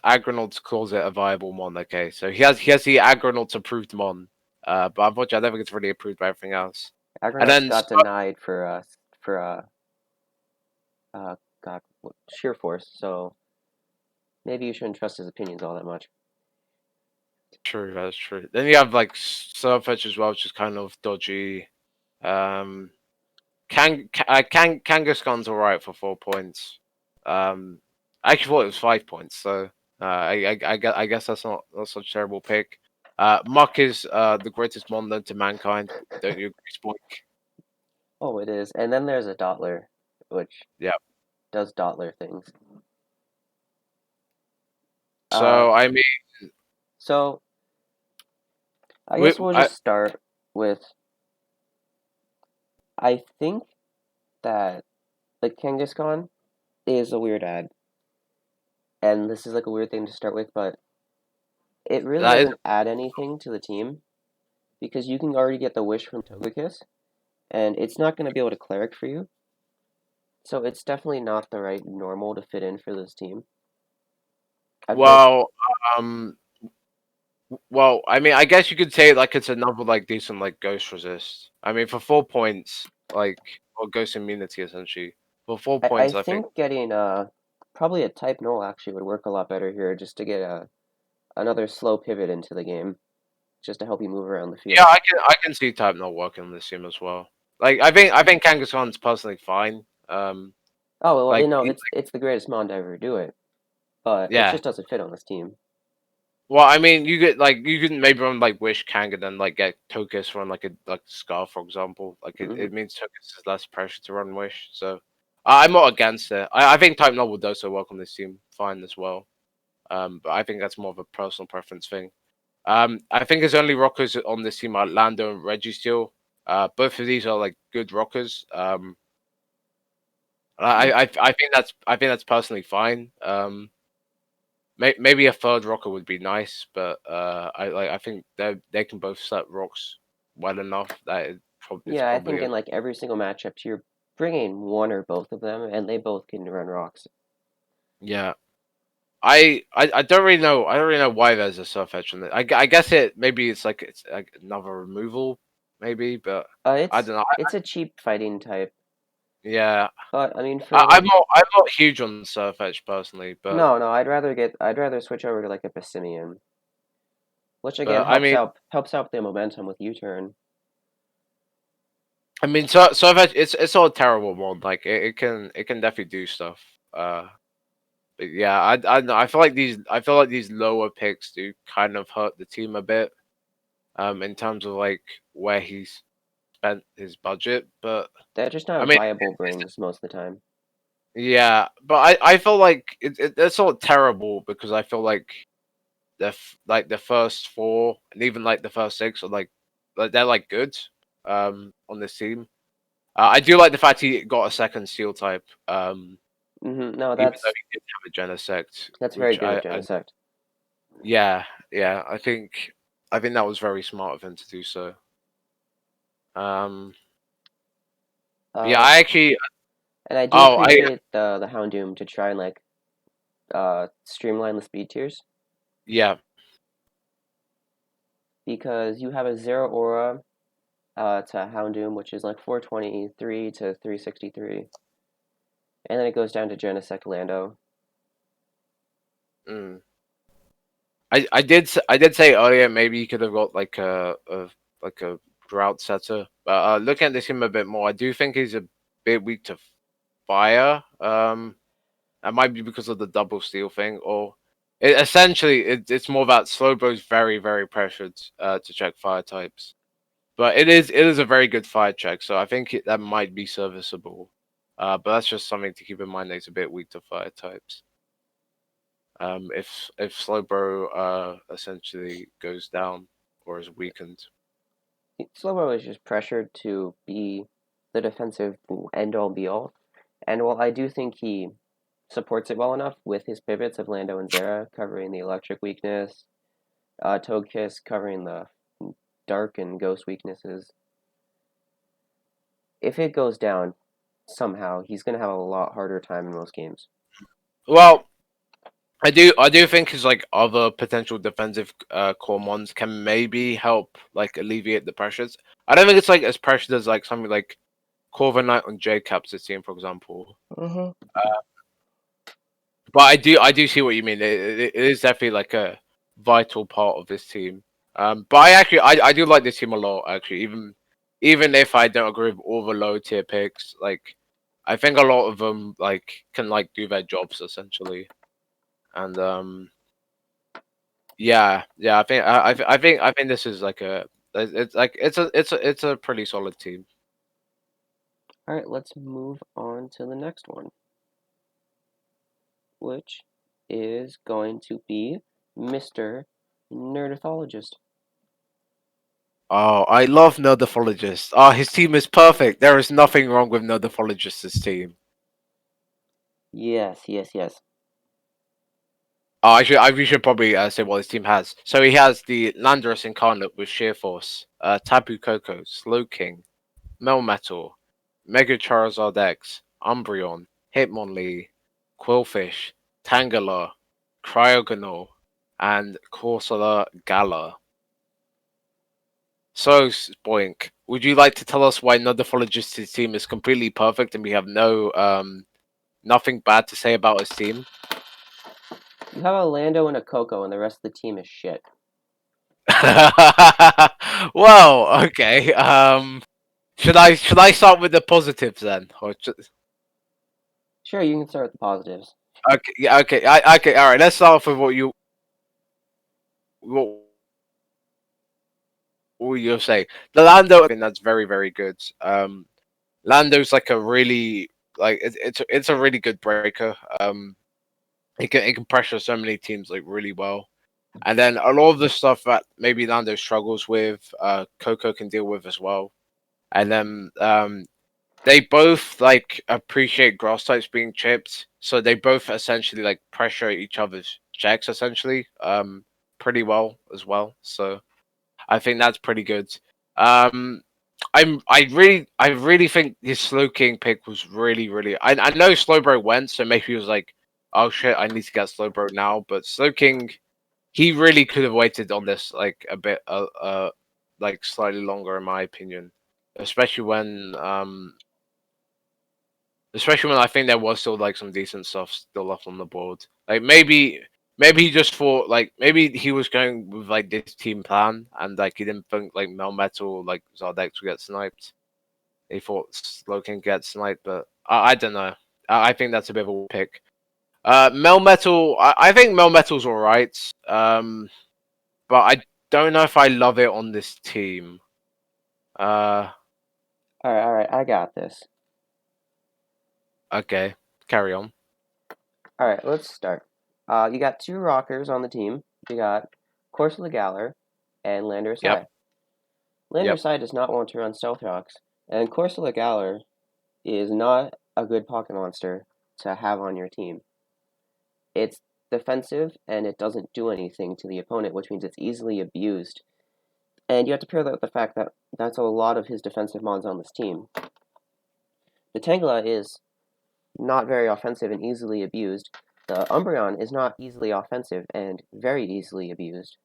Agronauts calls it a viable mon. Okay, so he has the Agronauts approved mon, but unfortunately, I don't think it's really approved by everything else. And Agronauts then got denied for God, sheer force, so maybe you shouldn't trust his opinions all that much. true, that's true. Then you have like Surfetch as well, which is kind of dodgy. Um, Kangaskhan's alright for 4 points. I actually thought it was 5 points, so I guess that's not such a terrible pick. Muck is the greatest mon known to mankind. Don't you agree, Spoink? Oh, it is. And then there's a Dottler, which Yeah. does Dottler things. So I mean, So I guess we'll just start with. I think that the Kangaskhan is a weird ad, and this is like a weird thing to start with, but it really that is doesn't add anything to the team because you can already get the wish from Togekiss, and it's not going to be able to cleric for you. So it's definitely not the right normal to fit in for this team. well, um, well. I mean, I guess you could say like it's another like decent like ghost resist. I mean, for 4 points, like or ghost immunity essentially. For four I points, I think. think getting probably a type null actually would work a lot better here, just to get another slow pivot into the game, just to help you move around the field. Yeah, I can see type not working on this team as well. Like I think Kangaskhan's personally fine. Oh well, Like it's the greatest mon to ever do it, but it yeah. just doesn't fit on this team. Well, I mean, you could maybe run like Wish Kang and then like get Tokus run like Scar for example. Like Hmm. it means Tokus is less pressure to run Wish. So I'm not against it. I think type not would also work on this team fine as well. But I think that's more of a personal preference thing. I think his only rockers on this team are Lando and Registeel. Both of these are like good rockers. I think that's personally fine. Maybe a third rocker would be nice, but I think they can both set rocks well enough that it's Yeah, I probably think in like every single matchup, you're bringing one or both of them, and they both can run rocks. yeah. I don't really know. I don't really know why there's a surf edge on it. I guess maybe it's like another removal, maybe, but I don't know. It's a cheap fighting type, Yeah, but I mean for like I'm not huge on surf edge personally, no, I'd rather switch over to like a Passimian, which again but helps out the momentum with U-turn. I mean surf edge it's not a terrible one. Like it can definitely do stuff. But yeah, I don't know. I feel like these lower picks do kind of hurt the team a bit. In terms of like where he's spent his budget, but They're just I not mean, viable brings most of the time. yeah, but I feel like it's not terrible because I feel like like the first four and even like the first six are like they're like good on this team. I do like the fact he got a second steel type. No, Even though he did have a Genesect, that's very which good of Genesect. yeah, yeah, I think that was very smart of him to do so. Yeah, I actually And I do oh I appreciate the Houndoom to try and like streamline the speed tiers yeah. because you have a zero aura to Houndoom, which is like 423 to 363, and then it goes down to Genesect Lando. Mm. I did say earlier maybe you could have got like a drought setter, but looking at this him a bit more, I do think he's a bit weak to fire. That might be because of the double steel thing, or it's more that Slowbro's very pressured to check fire types, but it is a very good fire check, so I think that might be serviceable. But that's just something to keep in mind that he's a bit weak to fire types. If Slowbro essentially goes down or is weakened. Slowbro is just pressured to be the defensive end all be all, and while I do think he supports it well enough with his pivots of Lando and Zera covering the electric weakness, Togekiss covering the dark and ghost weaknesses. if it goes down somehow, he's gonna have a lot harder time in most games. Well, I do think his like other potential defensive core mons can maybe help like alleviate the pressures. I don't think it's like as pressured as like something like Corvin Knight on J Cap's team, for example. But I do see what you mean. It is definitely like a vital part of this team. But I do like this team a lot actually. Even if I don't agree with all the low tier picks, like I think a lot of them like can like do their jobs essentially. And yeah. I think this is like it's a pretty solid team. All right, let's move on to the next one, which is going to be Mr. Nerdithologist. Oh, I love Nerdophologist. Oh, his team is perfect. There is nothing wrong with Nerdophologist's team. Yes, yes, yes. Oh, we should probably say what his team has. So he has the Landorus Incarnate with Sheer Force, Tapu Koko, Slowking, Melmetal, Mega Charizard X, Umbreon, Hitmonlee, Quillfish, Tangela, Cryogonal, and Corsola Gala. So, Spoink, would you like to tell us why Nerdophologist's team is completely perfect and we have nothing bad to say about his team? You have a Lando and a Coco, and the rest of the team is shit. Well, okay. Should I start with the positives then, or Sure, you can start with the positives. okay? Yeah, okay. Okay. All right. Let's start off with what you're saying. The Lando, I think that's very very good. Lando's like a really like it's a really good breaker. It can pressure so many teams like really well. And then a lot of the stuff that maybe Lando struggles with, Coco can deal with as well. And then they both like appreciate grass types being chipped, so they both essentially like pressure each other's checks essentially, pretty well as well. So I think that's pretty good. Um, I really think his Slow King pick was really. I know Slowbro went, so maybe he was like, oh shit, I need to get Slowbro now. But Slow King, he really could have waited on this like a bit, like slightly longer, in my opinion. Especially when, especially when I think there was still like some decent stuff still left on the board. Like maybe he just thought like maybe he was going with like this team plan and like he didn't think like Melmetal like Zardex would get sniped. He thought Slowking get sniped, but I don't know. I think that's a bit of a pick. Melmetal, I think Melmetal's alright. But I don't know if I love it on this team. Uh, All right, I got this. okay, carry on. All right, let's start. You got two rockers on the team. You got Corsola Galar and Lander Yep, Sai. Lander yep. Sai does not want to run Stealth Rocks, and Corsola Galar is not a good pocket monster to have on your team. It's defensive and it doesn't do anything to the opponent, which means it's easily abused. And you have to pair that with the fact that that's a lot of his defensive mons on this team. The Tangela is not very offensive and easily abused. The Umbreon is not easily offensive and very easily abused.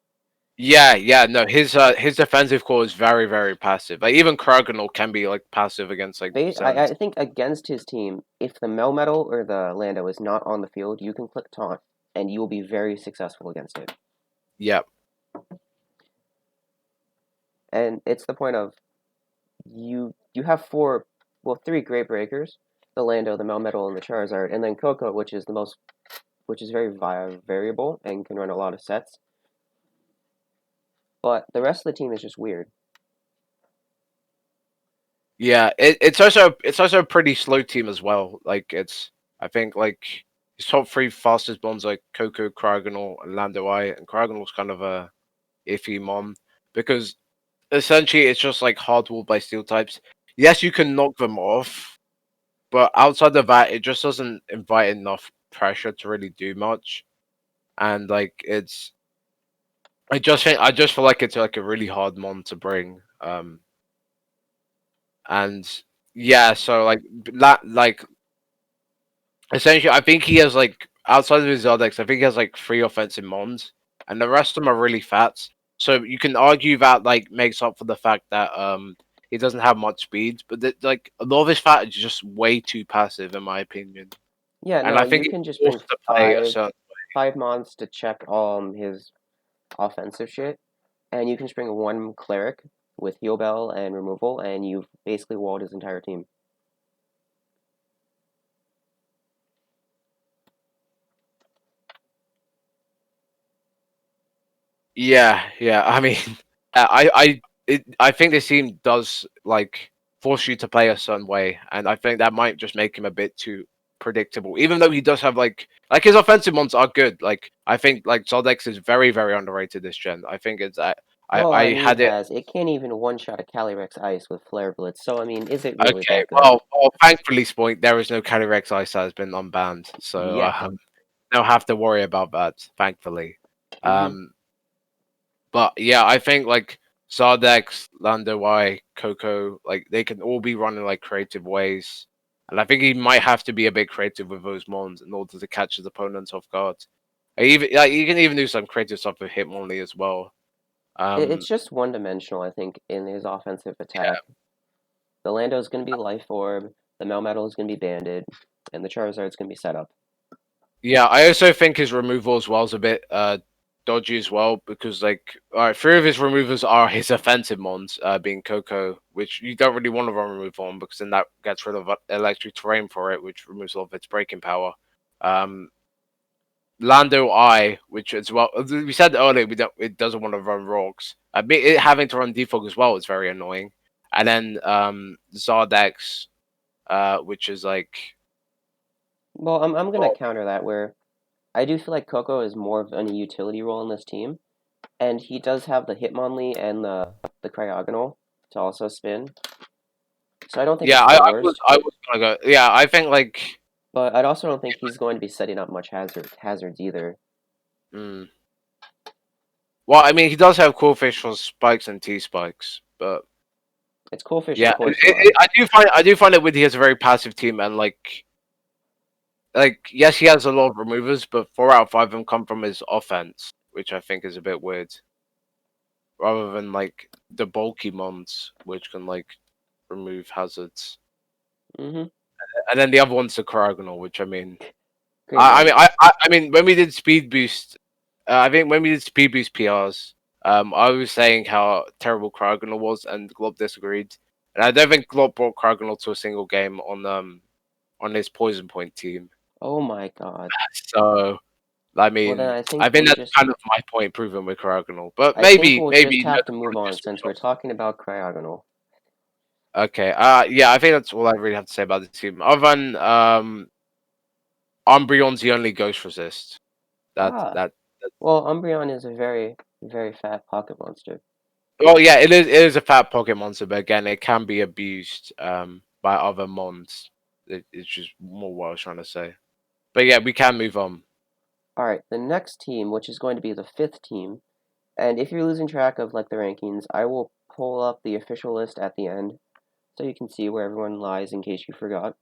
Yeah. No, his defensive core is very passive. Like even Kroganol can be like passive against like I Zens. think against his team, if the Melmetal or the Lando is not on the field, you can click taunt, and you will be very successful against it. Yep. And it's the point of you have three Great Breakers, the Lando, the Melmetal, and the Charizard, and then Coco, which is very variable and can run a lot of sets. But the rest of the team is just weird. Yeah, it's also a pretty slow team as well. Like it's I think like his top three fastest bonds like Coco, Kroganol, and Lando I, and Kroganol's kind of a iffy mon because essentially it's just like hard walled by steel types. Yes, you can knock them off, but outside of that, it just doesn't invite enough pressure to really do much. And like I just feel like it's like a really hard mon to bring. And Yeah, so like essentially, I think he has like outside of his Zeldex, I think he has like 3 offensive mons, and the rest of them are really fats. So you can argue that like makes up for the fact that he doesn't have much speed, but like a lot of his fat is just way too passive in my opinion. Yeah, And no, I think you he's can just bring forced to play a certain. five mons to check his offensive shit, and you can just bring one cleric with heal bell and removal, and you've basically walled his entire team. Yeah. I mean, I think this team does like force you to play a certain way, and I think that might just make him a bit too predictable. Even though he does have like his offensive ones are good. Like I think like Zoldex is very underrated this gen. I think it's Well, I I mean, had it. has it can't even one shot a Calyrex Ice with Flare Blitz, so I mean, is it really Okay, that good? well, thankfully, Spoink, there is no Calyrex Ice that has been unbanned, so Yet. don't have to worry about that. Thankfully. Mm-hmm. Um, But yeah, I think like Zardex, Lando Y, Coco, like they can all be running like creative ways. And I think he might have to be a bit creative with those mons in order to catch his opponents off guard. Even like you can even do some creative stuff with Hitmonlee as well. It's just one dimensional, I think, in his offensive Yeah, attack. The Lando's going to be Life Orb, the Melmetal is going to be Banded, and the Charizard's going to be set up. yeah. I also think his removal as well is a bit dodgy as well because like all right, 3 of his removers are his offensive mons, being Coco, which you don't really want to run remove on because then that gets rid of electric terrain for it, which removes all of its breaking power. Um, Lando I, which as well we said earlier, it doesn't want to run rocks. It having to run defog as well is very annoying. And then Zardex, which is like Well, I'm going to well, counter that where I do feel like Coco is more of a utility role in this team, and he does have the Hitmonlee and the Cryogonal to also spin. So I don't think yeah, it's the worst, I was gonna go. Yeah, I think like but I also don't think he's going to be setting up much hazards either. mm, well, I mean he does have cool fish for spikes and T spikes, but It's Cool Fish, of yeah, course, why. I do find it with he has a very passive team and like yes he has a lot of removers, but 4 out of 5 of them come from his offense, which I think is a bit weird. Rather than like the bulky mons, which can like remove hazards. Mm-hmm. And then the other one's the Cryogonal, which Great mod. I mean, when we did speed boost, I think when we did speed boost PRs, I was saying how terrible Cryogonal was, and Glob disagreed. And I don't think Glob brought Cryogonal to a single game on his Poison Point team. Oh my god. So I Well, then mean, I I think think we that's just kind of my point proven with Cryogonal. But I think we'll maybe just he have doesn't to want move to on piss since me we're off. talking about Cryogonal. Okay. Yeah, I think that's all I really have to say about the team. Other than Umbreon's the only ghost resist. That Ah, that. well, Umbreon is a very fat pocket monster. Well, yeah, it is a fat pocket monster, but again, it can be abused by other mons. It's just more what I was trying to say. But yeah, we can move on. All right, the next team, which is going to be the fifth team, and if you're losing track of like the rankings, I will pull up the official list at the end so you can see where everyone lies in case you forgot.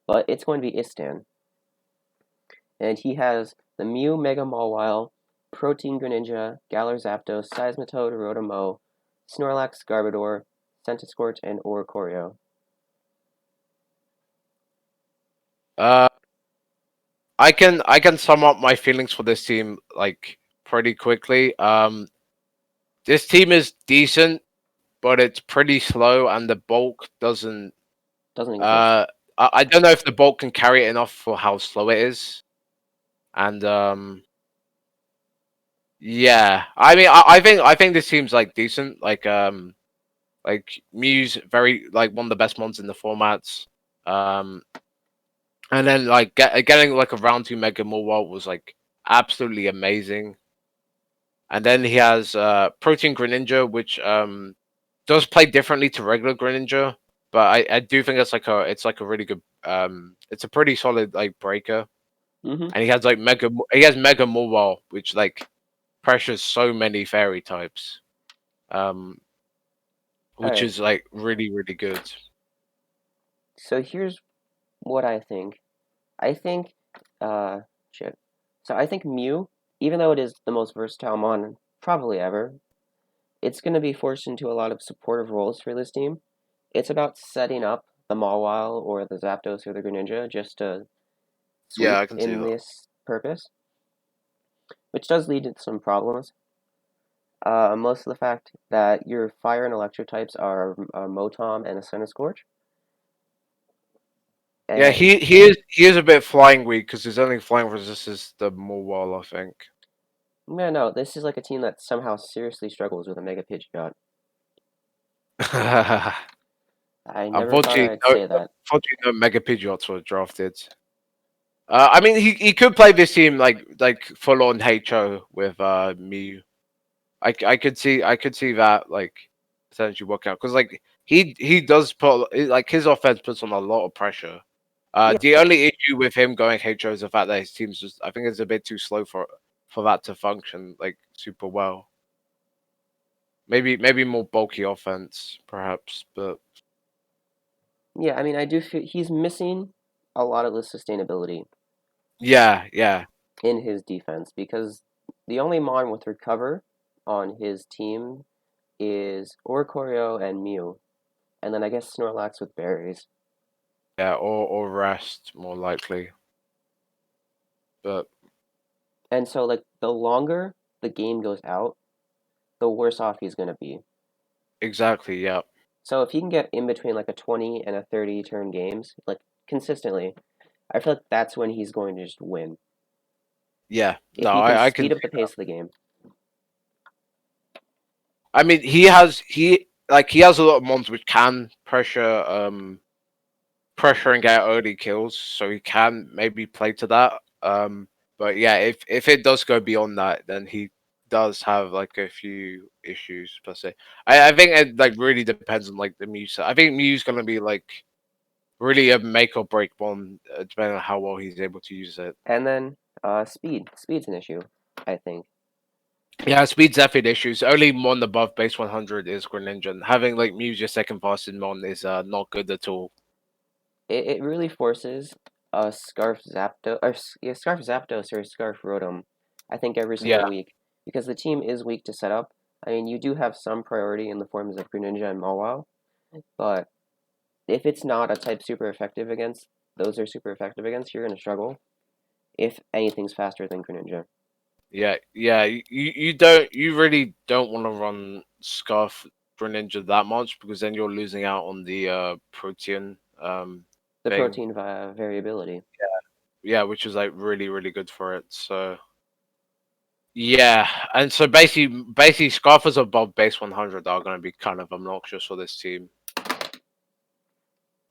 But it's going to be Istan, and he has the Mew Mega Mawile, Protein Greninja, Galar Zapdos, Seismitoad, Rotomo, Snorlax, Garbodor, Centiskorch, and Oricorio. Uh, I can sum up my feelings for this team like pretty quickly. This team is decent, but it's pretty slow, and the bulk doesn't. Doesn't exist. Uh, I don't know if the bulk can carry it enough for how slow it is, and yeah. I mean, I think this team's like decent. Like Mew's very like one of the best mons in the formats. Um, and then like getting like a round 2 Mega Mawile was like absolutely amazing. And then he has Protein Greninja, which does play differently to regular Greninja, but I do think it's like a really good it's a pretty solid like breaker. Mm-hmm. And he has like he has Mega Mawile, which like pressures so many fairy types. Um All which right. is like really good. So here's what I think. I think, shit. So I think Mew, even though it is the most versatile mon probably ever, it's going to be forced into a lot of supportive roles for this team. It's about setting up the Mawile or the Zapdos or the Greninja just to Yeah, sweep I can see in that. this purpose, which does lead to some problems. Most of the fact that your fire and electro types are Motom and a Scorch. Yeah, And he is a bit flying weak because his only flying resist is the Mawile, I think. no, this is like a team that somehow seriously struggles with a Mega Pidgeot. I never thought Unfortunately, I'd say that. no Mega Pidgeots were drafted. I mean, he could play this team like full on HO with Mew. I could see that like potentially work out because like he does put like his offense puts on a lot of pressure. Yeah, The only issue with him going HO is the fact that his team's just I think it's a bit too slow for that to function like super well. Maybe more bulky offense perhaps, but yeah. I mean, I do feel he's missing a lot of the sustainability yeah. in his defense because the only Mon with recover on his team is Oricorio and Mew, and then I guess Snorlax with berries. Yeah, or rest more likely. But And so, like, the longer the game goes out, the worse off he's going to be. exactly, yeah. So, if he can get in between like a 20 and a 30 turn games, like consistently, I feel like that's when he's going to just win. Yeah. If No, he can I can speed up see the that. pace of the game. I mean he has a lot of mons which can pressure and get early kills, so he can maybe play to that. But yeah, if it does go beyond that, then he does have like a few issues per se. I think it like really depends on like the Mew. I think Mew's gonna be like really a make or break one, depending on how well he's able to use it. And then speed. Speed's an issue, I think. Yeah, speed's definitely issues. Only Mon above base 100 is Greninja. And having like Muse your second fastest Mon is not good at all. It really forces a Scarf Zapdos, or yeah, Scarf Zapdos or Scarf Rotom, I think every Yeah, single week, because the team is weak to set up. I mean, you do have some priority in the forms of Greninja and Mawile, but if it's not a type super effective against, those are super effective against, you're going to struggle if anything's faster than Greninja. yeah. You really don't want to run Scarf Greninja that much because then you're losing out on the protein The thing. protein variability. Yeah, which is like really good for it. So yeah, and so basically Scarfers above base 100 are going to be kind of obnoxious for this team.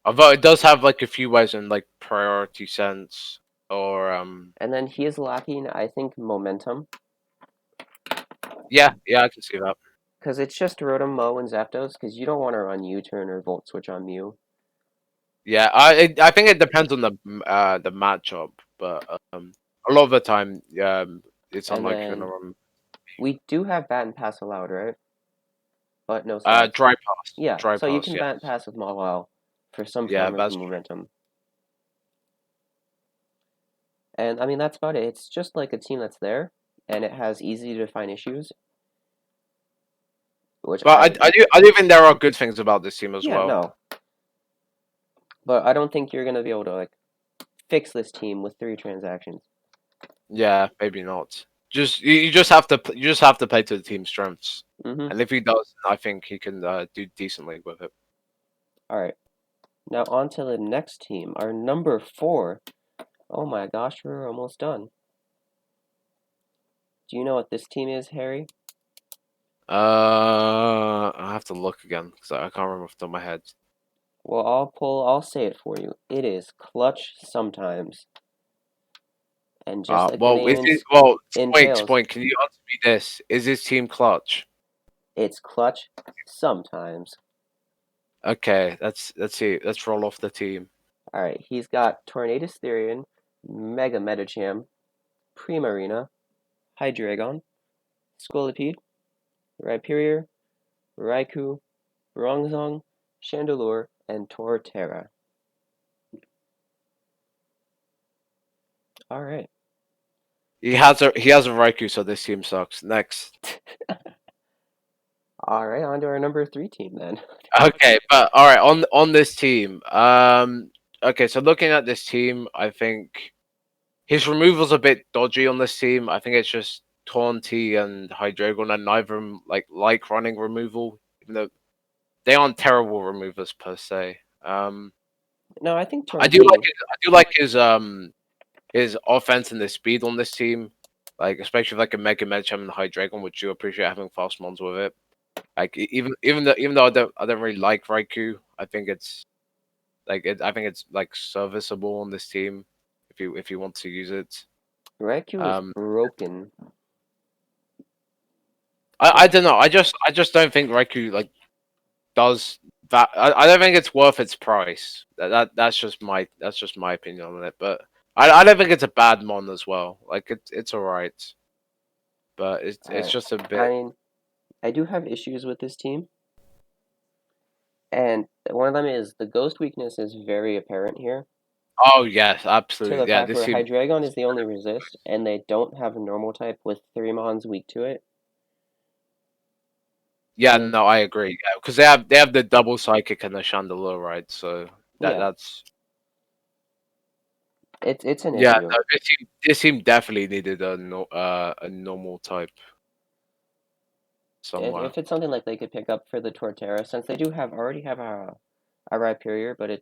Although it does have like a few ways in like priority sense or And then he is lacking, I think, momentum, yeah, I can see that. because it's just Rotom, Mo, and Zapdos, because you don't want to run U-turn or Volt Switch on Mew. Yeah, I think it depends on the matchup, but a lot of the time, it's And unlikely you're then gonna run we do have Bat and Pass allowed, right? But no stats. Yeah, dry so you pass, can yeah, Bat and Pass with Mawile for some yeah, form of that's momentum. And I mean, that's about it. It's just like a team that's there, and it has easy to define issues, which but I do think there are good things about this team as yeah, well. no. But I don't think you're going to be able to, like, fix this team with 3 transactions. Yeah, maybe not. You just have to you just have to play to the team's strengths, Mm-hmm. and if he does, I think he can do decently with it. All right. Now on to the next team, our number 4. Oh my gosh, we're almost done. Do you know what this team is, Harry? I have to look again because I can't remember off the top of my head. Well, I'll say it for you. It is Clutch Sometimes. And just like the Well, name Spoink, entails, Spoink, can you answer me this? Is this team clutch? it's Clutch Sometimes. Okay, let's see. Let's roll off the team. All right, he's got Tornadus Therian, Mega Medicham, Primarina, Hydreigon, Scolipede, Rhyperior, Raikou, Bronzong, Chandelure, and Torterra. All right. He has a Raikou, so this team sucks. Next. All right, on to our number 3 team then. Okay, but all right, on this team. Okay, so looking at this team, I think his removal's a bit dodgy on this team. I think it's just Taunty and Hydreigon, and neither of them like running removal, even though they aren't terrible removers per se. No, I think I do like Tornti. his offense and the speed on this team, like especially like a Mega Medicham and Hydreigon, which you appreciate having fast mons with it. Like even though I don't really like Raikou, I think it's I think it's like serviceable on this team if you want to use it. Raikou is Um, broken. I don't know. I just don't think Raikou like does that. I don't think it's worth its price. That's just my opinion on it. But I don't think it's a bad mon as well. Like it's alright, but it's Alright. just a I bit. mean, I do have issues with this team, and one of them is the ghost weakness is very apparent here. Oh yes, To absolutely. the Yeah, fact this where team. Hydreigon is the only resist, and they don't have a normal type with 3 mons weak to it. Yeah, And no, I agree. Yeah, because they have the double psychic and the Chandelure, right? So yeah, that's it's an yeah. issue. No, this team definitely needed a normal type somewhere. If it's something like they could pick up for the Torterra, since they do already have a Rhyperior, but a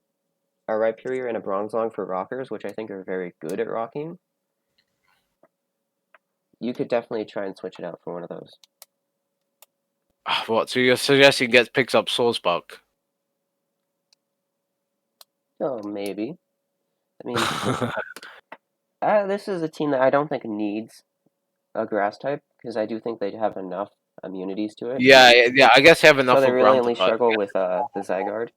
Rhyperior and a Bronzong for rockers, which I think are very good at rocking, you could definitely try and switch it out for one of those. What? So you're suggesting picks up Swordspark? Oh, maybe. I mean, this is a team that I don't think needs a grass type, because I do think they'd have enough immunities to it. Yeah. I guess you have So enough they for really ground only type. struggle with the Zygarde,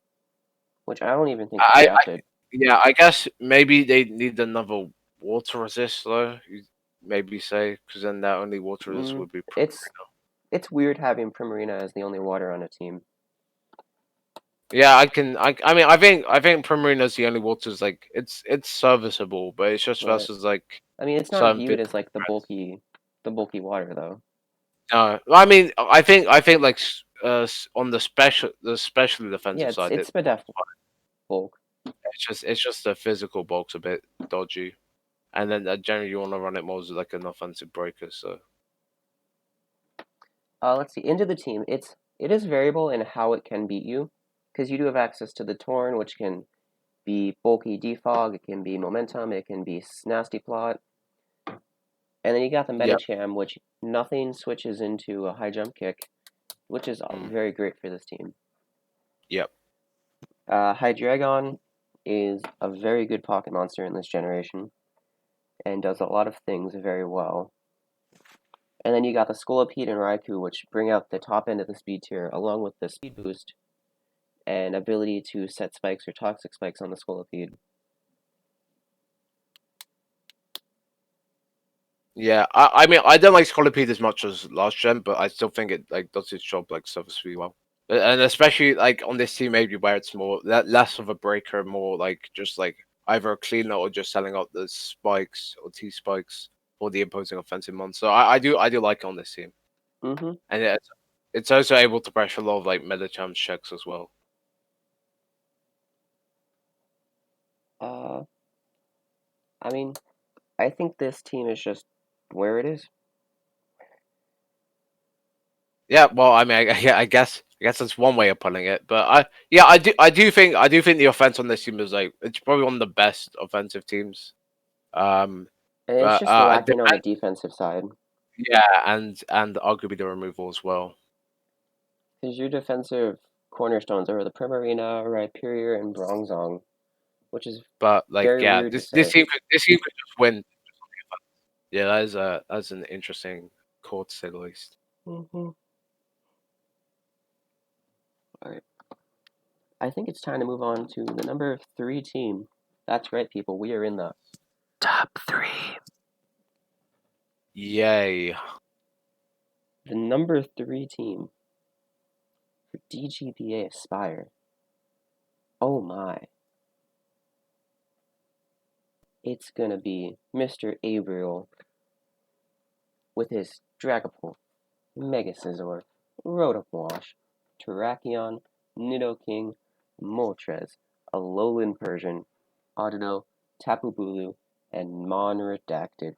which I don't even think is I grafted. yeah. I guess maybe they need another water resist though. You maybe say because then that only water resist would be. It's weird having Primarina as the only water on a team. Yeah, I mean, I think Primarina's the only water's like it's serviceable, but it's just But versus like I mean, it's not some viewed big as like threats. the bulky water though. I mean, I think like on the special Yeah, defensive side, it's Spadef bulk. it's just the physical bulk's a bit dodgy, and then generally you want to run it more as like an offensive breaker. So Let's see. Into the team, it is variable in how it can beat you, because you do have access to the Torn, which can be bulky defog, it can be momentum, it can be nasty plot, and then you got the yeah, Medicham, which nothing switches into a high jump kick, which is mm, very great for this team. yep, Hydreigon is a very good pocket monster in this generation, and does a lot of things very well. And then you got the Scolipede and Raikou, which bring out the top end of the speed tier, along with the speed boost and ability to set spikes or toxic spikes on the Scolipede. yeah. I mean, I don't like Scolipede as much as last gen, but I still think it like does its job like serviceably well. And especially like on this team, maybe where it's more less of a breaker, more like just like either a cleaner or just selling out the spikes or T spikes for the opposing offensive mon. So I do like it on this team, Mm-hmm. and it's also able to pressure a lot of like meta champs checks as well. Uh, I mean, I think this team is just where it is. Yeah, well, I mean, I guess that's one way of putting it, but I do think the offense on this team is like it's probably one of the best offensive teams. Um, And it's but just lacking on the defensive side. yeah, and arguably the removal as well. Because your defensive cornerstones are the Primarina, Rhyperior, and Bronzong, which is But like, very yeah, weird to say. this team could just win. Yeah, that's an interesting call to say the least. Mm-hmm. Alright. I think it's time to move on to the number 3 team. That's right, people. We are in the top 3. Yay! The number 3 team for DGBA Aspire. Oh my. it's gonna be Mr. Abriel with his Dragapult, Mega Scizor, Rotom-Wash, Terrakion, Nidoking, Moltres, Alolan Persian, Audino, Tapu Bulu, and Mon Redacted.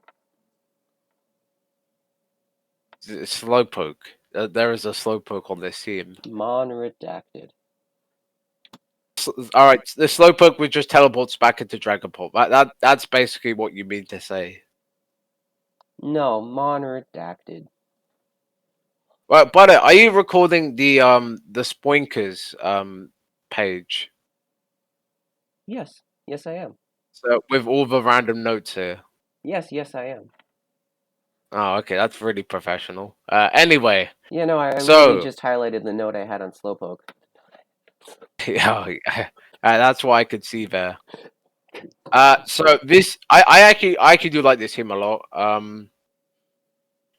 Slowpoke. There is a Slowpoke on this team. Mon Redacted. All right, the Slowpoke would just teleports back into Dragapult. That's basically what you mean to say. No, Mon Redacted. Right, but are you recording the Spoinkers page? Yes, yes I am. So with all the random notes here. Yes, I am. Oh, okay, that's really professional. Anyway, Yeah, no, I so literally just highlighted the note I had on Slowpoke. yeah, that's what I could see there. So this I actually do like this team a lot.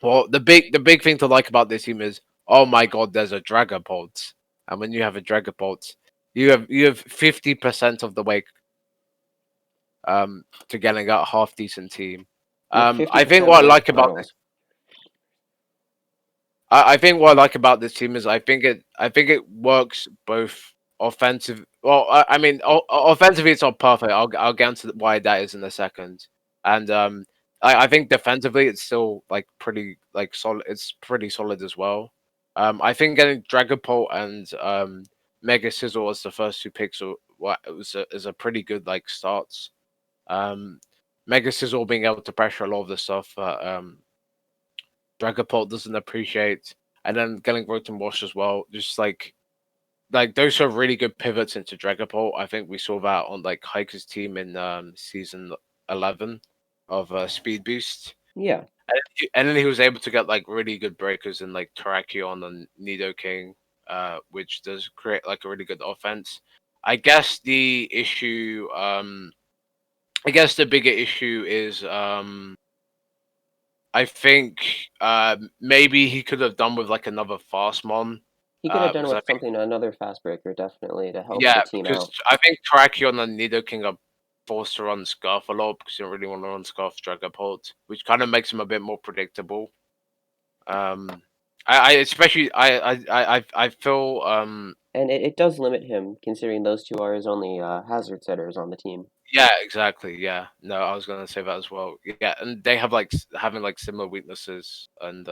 Well, the big thing to like about this team is, oh my god, there's a Dragapult, and when you have a Dragapult, you have 50% of the way to getting a half decent team. You're I think 50% of what the I way to like about this, finals. I think what I like about this team is I think it works both offensive. Well, I mean, offensively it's not perfect. I'll get into why that is in a second. And I think defensively it's still like pretty like solid. It's pretty solid as well. I think getting Dragapult and Mega Sizzle as the first two picks is a pretty good like starts. Um, Mega Sizzle being able to pressure a lot of the stuff that Dragapult doesn't appreciate, and then getting Rotom Wash as well. Just like those are really good pivots into Dragapult. I think we saw that on like Hiker's team in season 11 of Speed Boost. Yeah. And then he was able to get like really good breakers in like Terrakion and Nidoking, which does create like a really good offense. I guess the issue, I guess the bigger issue is, I think maybe he could have done with like another fast mon. He could have done Because I with think something, another fast breaker, definitely, to help the yeah, team because out. I think Terrakion and Nidoking are forced to run Scarf a lot because you don't really want to run Scarf Dragapult, which kind of makes him a bit more predictable. I especially I feel And it does limit him, considering those two are his only hazard setters on the team. yeah, exactly, yeah. No, I was gonna say that as well. Yeah, and they have like having like similar weaknesses, and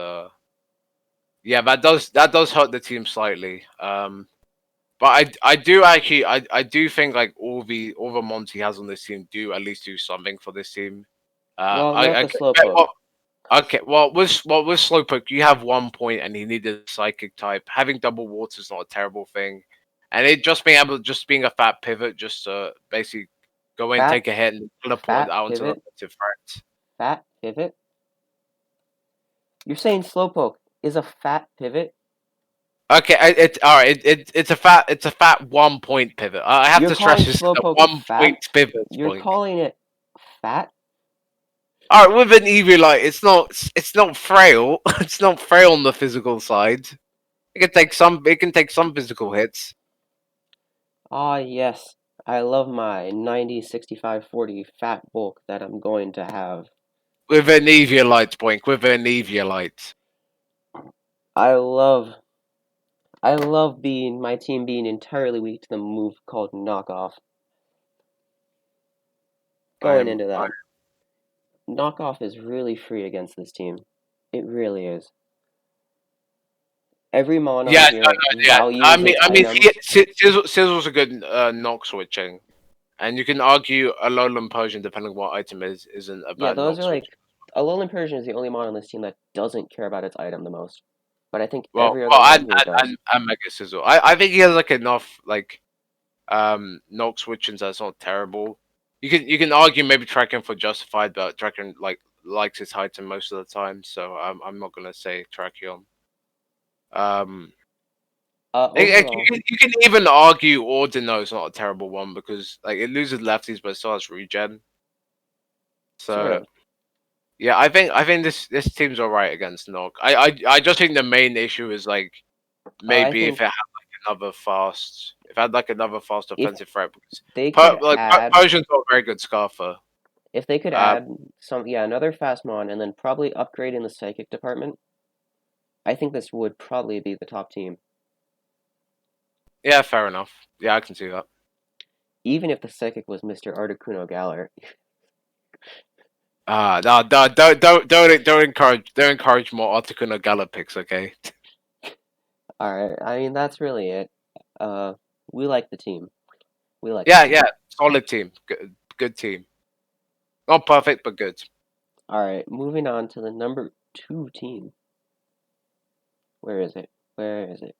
yeah, that does hurt the team slightly. But I do actually I do think like all the mons he has on this team do at least do something for this team. Well, not I the can bet Slowpoke. what okay, well with Slowpoke you have 1 point and he needed a psychic type. Having double water is not a terrible thing, and it just being a fat pivot just to basically go in, Fat, take a hit, and teleport fat out into the pivot, negative threat. fat pivot. You're saying Slowpoke is a fat pivot? Okay, it's all right. It's a fat 1 point pivot. I have You're to stress calling this is a Slowpoke 1 point fat? pivot You're point. calling it fat? All right, with an Eviolite, it's not frail. It's not frail on the physical side. It can take some physical hits. Ah, yes. I love my 90, 65, 40 fat bulk that I'm going to have. With an Eviolite, Boink. With an Eviolite. I love being my team being entirely weak to the move called knockoff. Going I'm. into that, knockoff is really free against this team. It really is. Every mon on Yeah, no, here no, yeah. values its items. Sizzle's a good knock switching, and you can argue a Lowland Persian, depending on what item isn't a Yeah, bad those knock are like switch. Alolan Persian is the only mon on this team that doesn't care about its item the most. But I think Well, every other well, mon and here and, does. and Mega Sizzle. I think he has like enough like knock switchings that's not terrible. You can argue maybe tracking for justified, but tracking likes his item most of the time, so I'm not gonna say Tracheon. Um, you Overall, can you can even argue Ordino is not a terrible one because like it loses lefties, but it still has regen. So true. yeah, I think this team's alright against Nog. I just think the main issue is like I maybe if think it had if it had like another fast if offensive threat because they could Like add, Persian's not a very good Scarfer. If they could add another fast mon and then probably upgrade in the psychic department, I think this would probably be the top team. Yeah, fair enough. Yeah, I can see that. Even if the psychic was Mr. Articuno Galler. No, don't encourage more Articuno Gala picks, okay? Alright, I mean that's really it. We like the team. We like Yeah, the team. yeah, solid team, good team. Not perfect, but good. Alright, moving on to the number 2 team. Where is it? Where is it?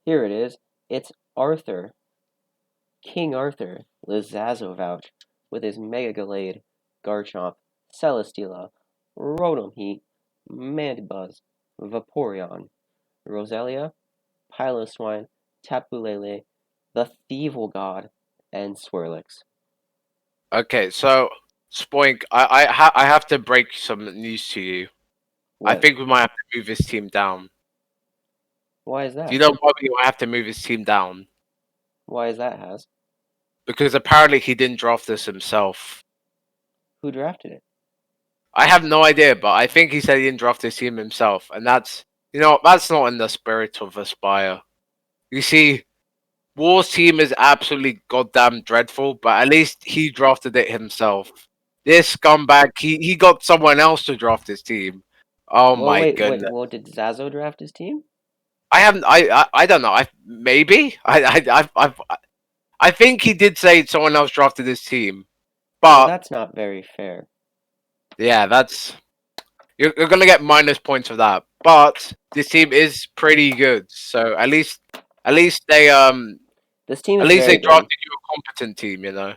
Here it is. It's Arthur. King Arthur, Lizazovouch, with his Mega Gallade, Garchomp, Celesteela, Rotom Heat, Mandibuzz, Vaporeon, Roselia, Piloswine, Tapu Lele, the Thievel God, and Swirlix. Okay, so Spoink, I have to break some news to you. I What? think we might have to move his team down. Why is Do that? you know why we might have to move his team down? Why is that, Haz? Because apparently he didn't draft this himself. Who drafted it? I have no idea, but I think he said he didn't draft his team himself, and that's that's not in the spirit of Aspire. You see, War's team is absolutely goddamn dreadful, but at least he drafted it himself. This scumbag, he got someone else to draft his team. Oh Well, my wait. goodness! Well, did Zazo draft his team? I haven't. I don't know. I maybe. I think he did say someone else drafted his team, Well, but that's not very fair. yeah, that's you're gonna get minus points for that. But this team is pretty good, so at least they This team at is least they very good. drafted you a competent team, you know.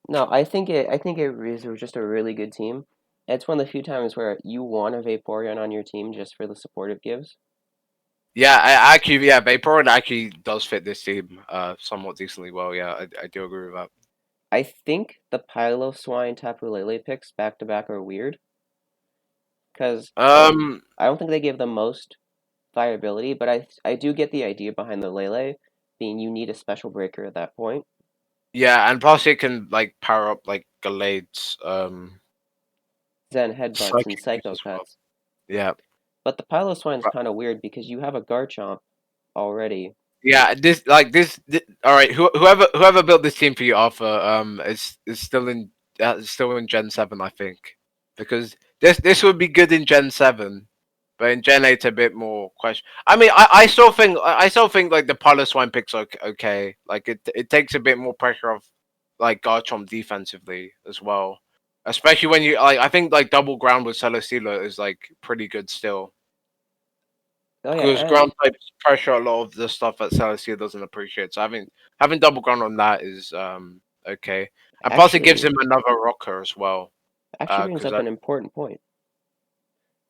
No, I think it is just a really good team. It's one of the few times where you want a Vaporeon on your team just for the support it gives. Yeah, I actually, yeah, Vaporeon actually does fit this team somewhat decently well. Yeah, I do agree with that. I think the Piloswine Tapu Lele picks back to back are weird because I don't think they give the most viability, but I do get the idea behind the Lele being you need a special breaker at that point. Yeah, and plus it can like power up like Galade's Zen Headbutts and psychic use Psycho as well. Cuts. Yeah. But the Piloswine's Right. kind of weird because you have a Garchomp already. Yeah, this all right. Whoever built this team for you, Arthur, is still in Gen 7, I think, because this would be good in Gen 7, but in Gen 8 a bit more question. I mean, I still think like the Piloswine picks are okay. Like it takes a bit more pressure off like Garchomp defensively as well, especially when you like. I think like double ground with Celesteela is like pretty good still. Oh yeah, Because and ground types pressure a lot of the stuff that Celestia doesn't appreciate. So having double ground on that is okay. And plus it gives actually him another rocker as well. brings Because up an important point.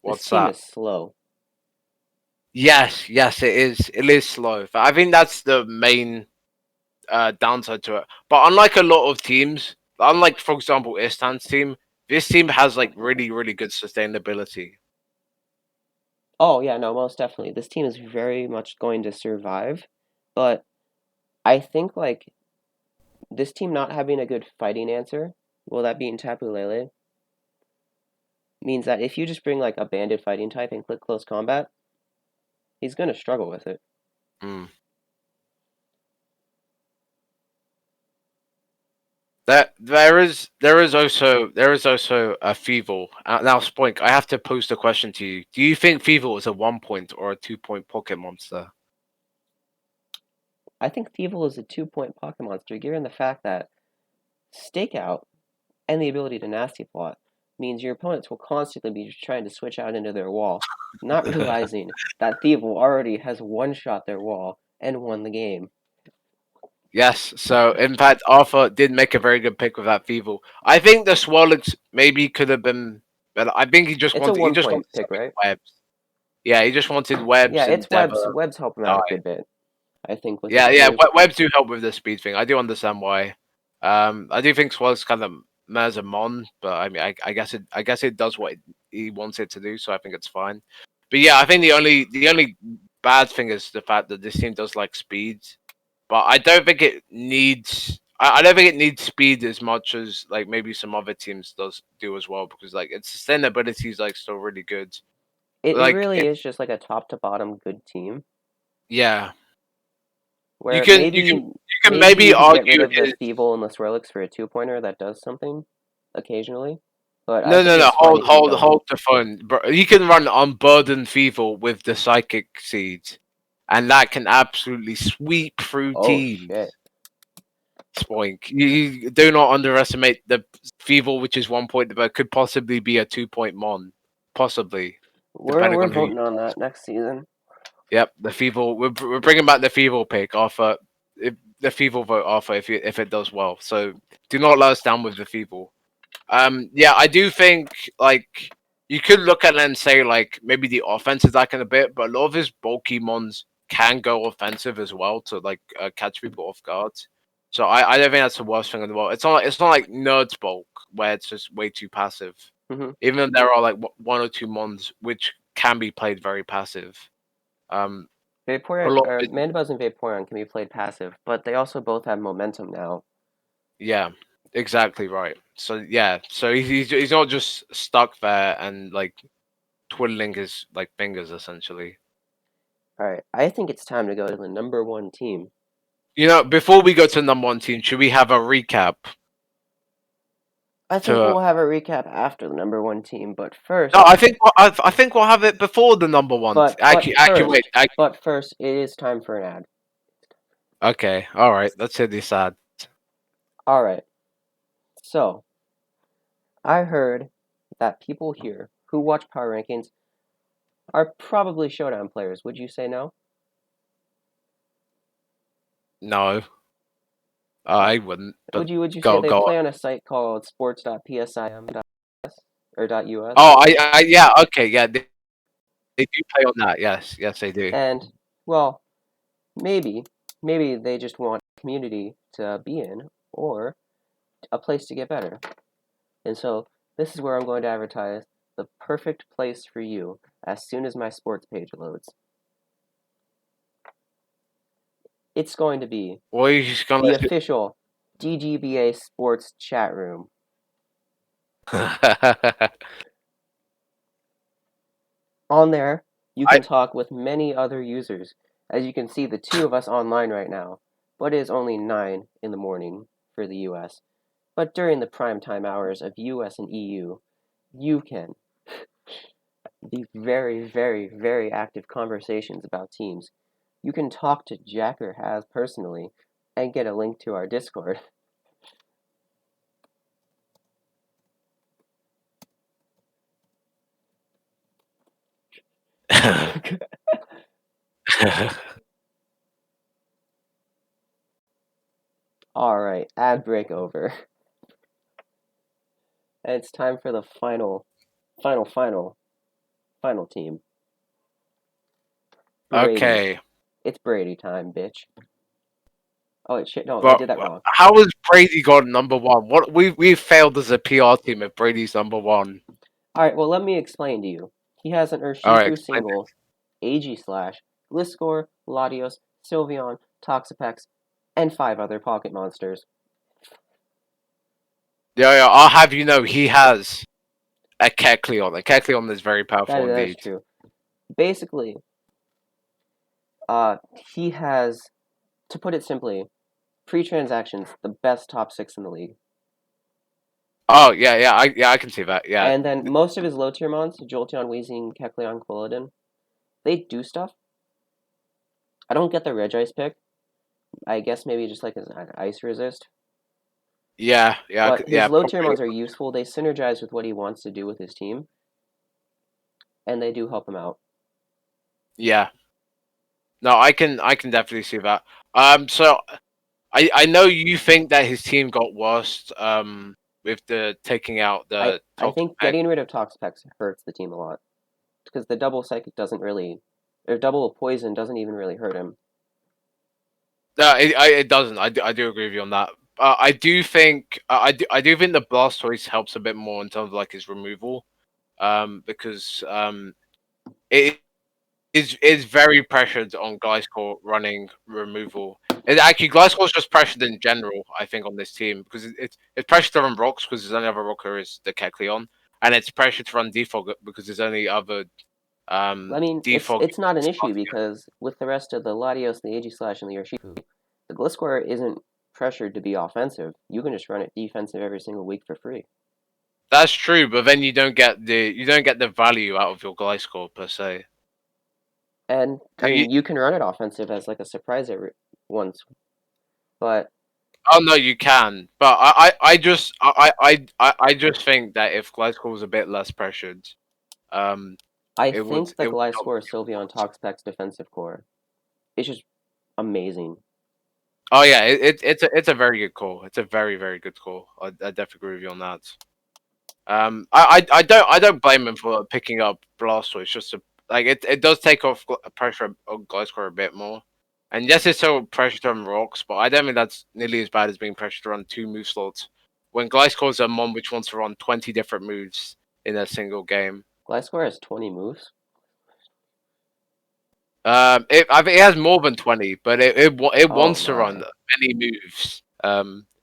This what's team that? is slow. Yes, it is. It is slow. I think that's the main downside to it. But unlike a lot of teams, unlike for example Istan's team, this team has like really good sustainability. Oh yeah, no, most definitely. This team is very much going to survive, but I think like this team not having a good fighting answer, well that being Tapu Lele, means that if you just bring like a banded fighting type and click close combat, he's gonna struggle with it. Mm. There is also a Feeble. Now Spoink, I have to pose a question to you. Do you think Feeble is a 1 point or a 2 point pocket monster? I think Thievul is a 2-point pocket monster, given the fact that Stakeout and the ability to Nasty Plot means your opponents will constantly be trying to switch out into their wall, not realizing that Thievul already has one-shot their wall and won the game. Yes. So in fact, Arthur did make a very good pick with that Feeble. I think the Swirlix maybe could have been better. I think It's a he just 1-point wanted pick, something right? webs. Yeah, he just wanted Yeah, webs and it's Dever. Webs. Webs help him out a good bit, I think, with his Yeah, team. webs do help with the speed thing. I do understand why. I do think Swell's kind of as a mon, but I mean, I guess it does what he wants it to do, so I think it's fine. But yeah, I think the only bad thing is the fact that this team does like speed, but I don't think it needs. I don't think it needs speed as much as like maybe some other teams do as well, because like its sustainability is like still really good. It Like really is just like a top to bottom good team. yeah, Where you can maybe you could get rid argue of the is Feeble and the Swirlix for a 2-pointer that does something occasionally. But I no, think no, no. it's fine to keep going. Hold the phone, bro. You can run Unburdened Feeble with the Psychic Seeds, and that can absolutely sweep through Oh teams. shit. Spoink. You do not underestimate the Feeble, which is 1 point, but could possibly be a 2 point mon. Possibly, depending We're on who. voting on that next season. Yep, the Feeble. We're bringing back the Feeble pick, Arthur. The Feeble vote, Arthur, if it does well. So do not let us down with the Feeble. Yeah, I do think like you could look at it and say like maybe the offense is lacking a bit, but a lot of his bulky mons can go offensive as well to like catch people off guard. So I don't think that's the worst thing in the world. It's not like Nerd's bulk where it's just way too passive. Mm-hmm. Even though there are like one or two mons which can be played very passive. Um, a Vaporeon lot or of it, Mandibuzz and Vaporeon can be played passive, but they also both have momentum now. yeah, exactly right. So yeah, so he's not just stuck there and like twiddling his like fingers essentially. Alright, I think it's time to go to the number 1 team. You know, before we go to number one team, should we have a recap? I think To we'll have a recap after the number 1 team, but first no, I think we'll have it before the number one. Wait. but first it is time for an ad. Okay, all right. Let's hit this ad. Alright. So, I heard that people here who watch Power Rankings are probably Showdown players. Would you say no? No, I wouldn't. But Would you say go they go. play on a site called sports.psim.us or .us? Oh, yeah. Okay, yeah. They do play on that. Yes, they do. And well, maybe they just want a community to be in or a place to get better. And so this is where I'm going to advertise the perfect place for you as soon as my sports page loads. It's going to be Well, you're just the gonna. official DGBA sports chat room. On there, you I can talk with many other users. As you can see, the two of us online right now, but it is only 9 in the morning for the US. But during the prime time hours of US and EU, you can be very, very, very active conversations about teams. You can talk to Jack or Haz personally and get a link to our Discord. Alright, ad break over. And it's time for the final team. Brady. Okay. It's Brady time, bitch. Oh wait, shit, no, I But did that wrong. how has Brady got number one? What we failed as a PR team if Brady's number one. Alright, well let me explain to you. He has an All right, Urshifu single, AG Slash, Gliscor, Latios, Sylveon, Toxapex, and 5 other pocket monsters. yeah. I'll have you know he has a Kecleon. A Kecleon is very powerful That is indeed. true. Basically, he has, to put it simply, pre-transactions, the best top 6 in the league. Oh yeah. I can see that. Yeah. And then most of his low tier mons, Jolteon, Weezing, Kecleon, Quilladin, they do stuff. I don't get the Regice pick. I guess maybe just like his ice resist. Yeah. But his low tier Probably. mons are useful. They synergize with what he wants to do with his team. And they do help him out. Yeah. No, I can definitely see that. So I know you think that his team got worse. With the taking out the. I think Toxapex. getting rid of Toxapex hurts the team a lot. Because the double psychic doesn't really, or double poison doesn't even really hurt him. No, it doesn't. I do agree with you on that. I do think I do think the Blastoise helps a bit more in terms of like his removal, because it is very pressured on Gliscor running removal, Actually, Glasgow's just pressured in general. I think on this team because it's pressured to run rocks because his only other rocker is the Kecleon, and it's pressured to run defog because his only other I mean, defog. it's not an issue because with the rest of the Latios, the Aegislash, and the Urshifu, the Gliscor isn't pressured to be offensive. You can just run it defensive every single week for free. That's true, but then you don't get the value out of your Gliscor per se. And I mean, you can run it offensive as like a surprise every once, but Oh no, you can, but I just think that if Gliscor was a bit less pressured, um, I it would think the it would help Gliscor you a Sylveon lot. Toxapex defensive core is just amazing. Oh yeah, it's a very good call. It's a very good call. I definitely agree with you on that. I don't blame him for picking up Blastoise. Just like it does take off pressure on Gliscor a bit more. And yes, it's still pressured on rocks, but I don't think that's nearly as bad as being pressured on 2 move slots. When Gliscor's a mon which wants to run 20 different moves in a single game. Gliscor has 20 moves. I think it has more than 20, but it Oh wants to run my. many moves.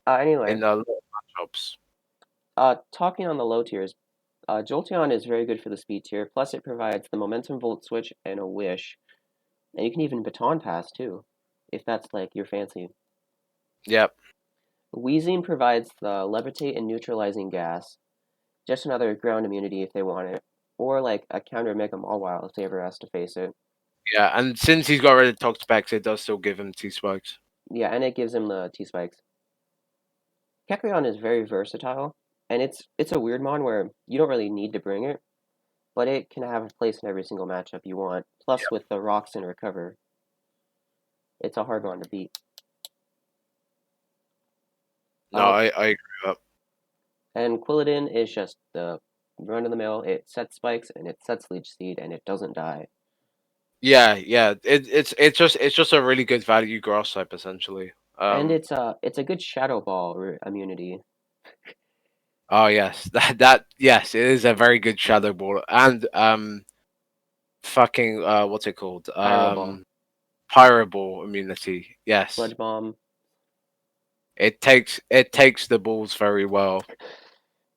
Anyway, In a lot of matchups. talking on the low tiers, Jolteon is very good for the speed tier. Plus, it provides the momentum volt switch and a wish, and you can even baton pass too, if that's like your fancy. Yep. Wheezing provides the levitate and neutralizing gas, just another ground immunity if they want it, or like a counter Mega Mawile if they ever has to face it. Yeah, and since he's got rid of Toxapex, it does still give him T-Spikes. Yeah, and it gives him the T spikes. Kecleon is very versatile, and it's a weird mon where you don't really need to bring it, but it can have a place in every single matchup you want. Plus, with the rocks and recover, it's a hard one to beat. No, I agree with that. And Quilladin is just the run of the mill. It sets spikes and it sets leech seed and it doesn't die. Yeah, yeah. It's just a really good value grass type essentially. And it's a good shadow ball immunity. Oh yes, that yes, it is a very good shadow ball and fucking what's it called? Pyro ball, Pyro ball immunity. Yes, sludge bomb. it takes the balls very well.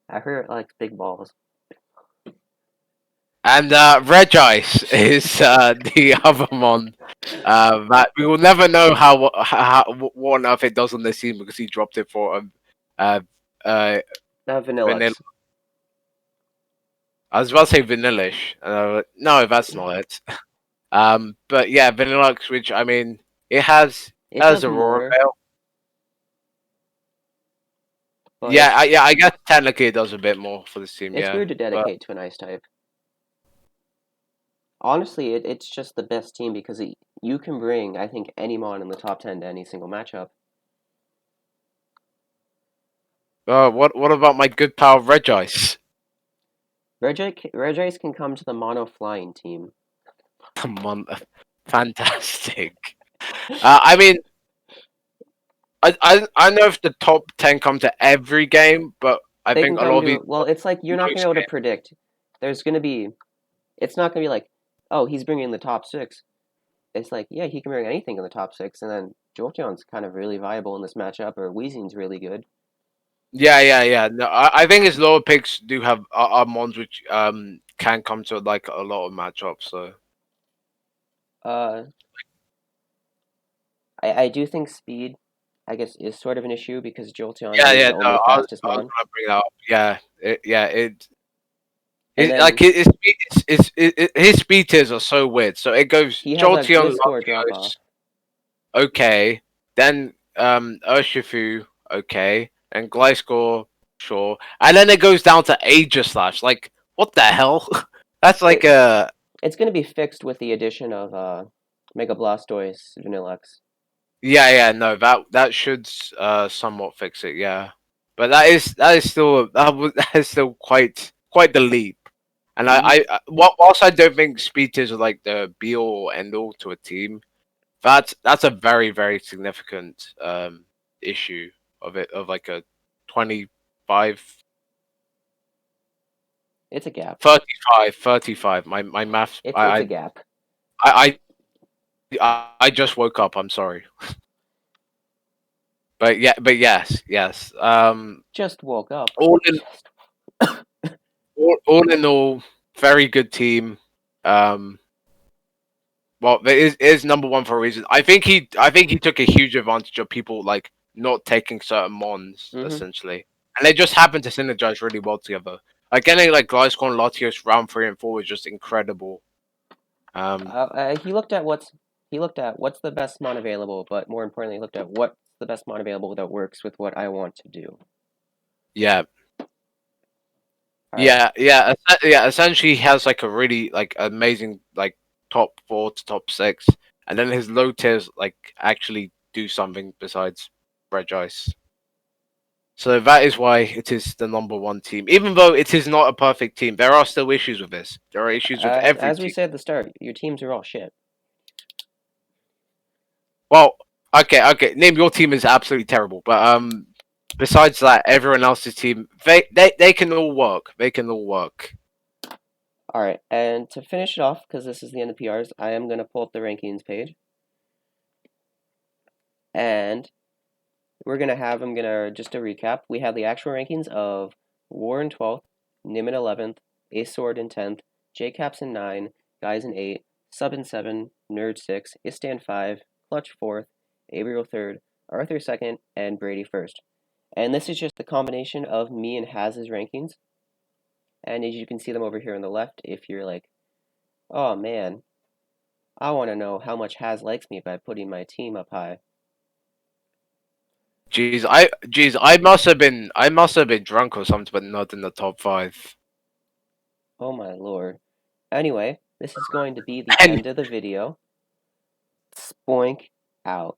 I heard it likes big balls. And Red Ice is the other mon that we will never know what on earth it does on this team because he dropped it for uh, uh, vanilla. Vanilla. I was about to say Vanillish. No, that's not it. But yeah, Vanillux, which I mean, it It has does Aurora more, Veil. but Yeah, I guess technically it does a bit more for this team. it's Yeah, weird to but dedicate to an ice type. Honestly, it's just the best team because you can bring, I think, any mon in the top 10 to any single matchup. what about my good pal Regice? Regice can come to the mono flying team. Come on, fantastic. I mean, I know if the top 10 come to every game, but I They can think a come lot of to, these well, it's like you're not going to most be able to games. predict. There's going to be, it's not going to be like, oh, he's bringing the top 6. It's like, yeah, he can bring anything in the top 6, and then Jolteon's kind of really viable in this matchup, or Weezing's really good. Yeah. No, I think his lower picks do have are mons which can come to like a lot of matchups. So Uh, I do think speed, I guess, is sort of an issue because Jolteon being the No, only fastest I was mon. gonna bring that up. And Like then his speed tiers are so weird. So it goes he has a Jolteon, Gliscor drop off. Latios, okay, then Urshifu, okay, and Gliscor, sure, and then it goes down to Aegislash. Like what the hell? That's like It a it's going to be fixed with the addition of Mega Blastoise Vanillux. yeah, no, that should somewhat fix it, yeah. But that is still quite the leap. And Hmm. whilst I don't think speed tiers are like the be all or end all to a team, that's a very significant issue of like a 25, It's a gap. 35. My math It's a gap. I I just woke up. I'm sorry. But yes. Just woke up. All in Just all in all, very good team. Well, it is number one for a reason. I think he took a huge advantage of people like not taking certain mons Mhm. essentially, and they just happened to synergize really well together. Like getting like Glycon Latios round 3 and 4 was just incredible. He looked at what's the best mon available, but more importantly, he looked at what's the best mon available that works with what I want to do. Yeah, All right. yeah. Essentially, he has like a really like amazing like top 4 to top 6, and then his low tiers like actually do something besides Regice. So that is why it is the number one team. Even though it is not a perfect team, there are still issues with this. There are issues with every As we team. said at the start, your teams are all shit. Well, okay. Name your team is absolutely terrible, but besides that, everyone else's team they can all work. They can all work. All right, and to finish it off, because this is the end of PRs, I am gonna pull up the rankings page, and I'm gonna just a recap. We have the actual rankings of War in 12th, Nim in 11th, Ace Sword in 10th, JCaps in 9, Guys in 8, Sub in 7, Nerd 6, Istan 5, Clutch 4th, Abriel 3rd, Arthur 2nd, and Brady 1st. And this is just the combination of me and Haz's rankings. And as you can see them over here on the left, if you're like, oh man, I want to know how much Haz likes me by putting my team up high. I must have been drunk or something, but not in the top 5. Oh my lord. Anyway, this is going to be the And end of the video. Spoink out.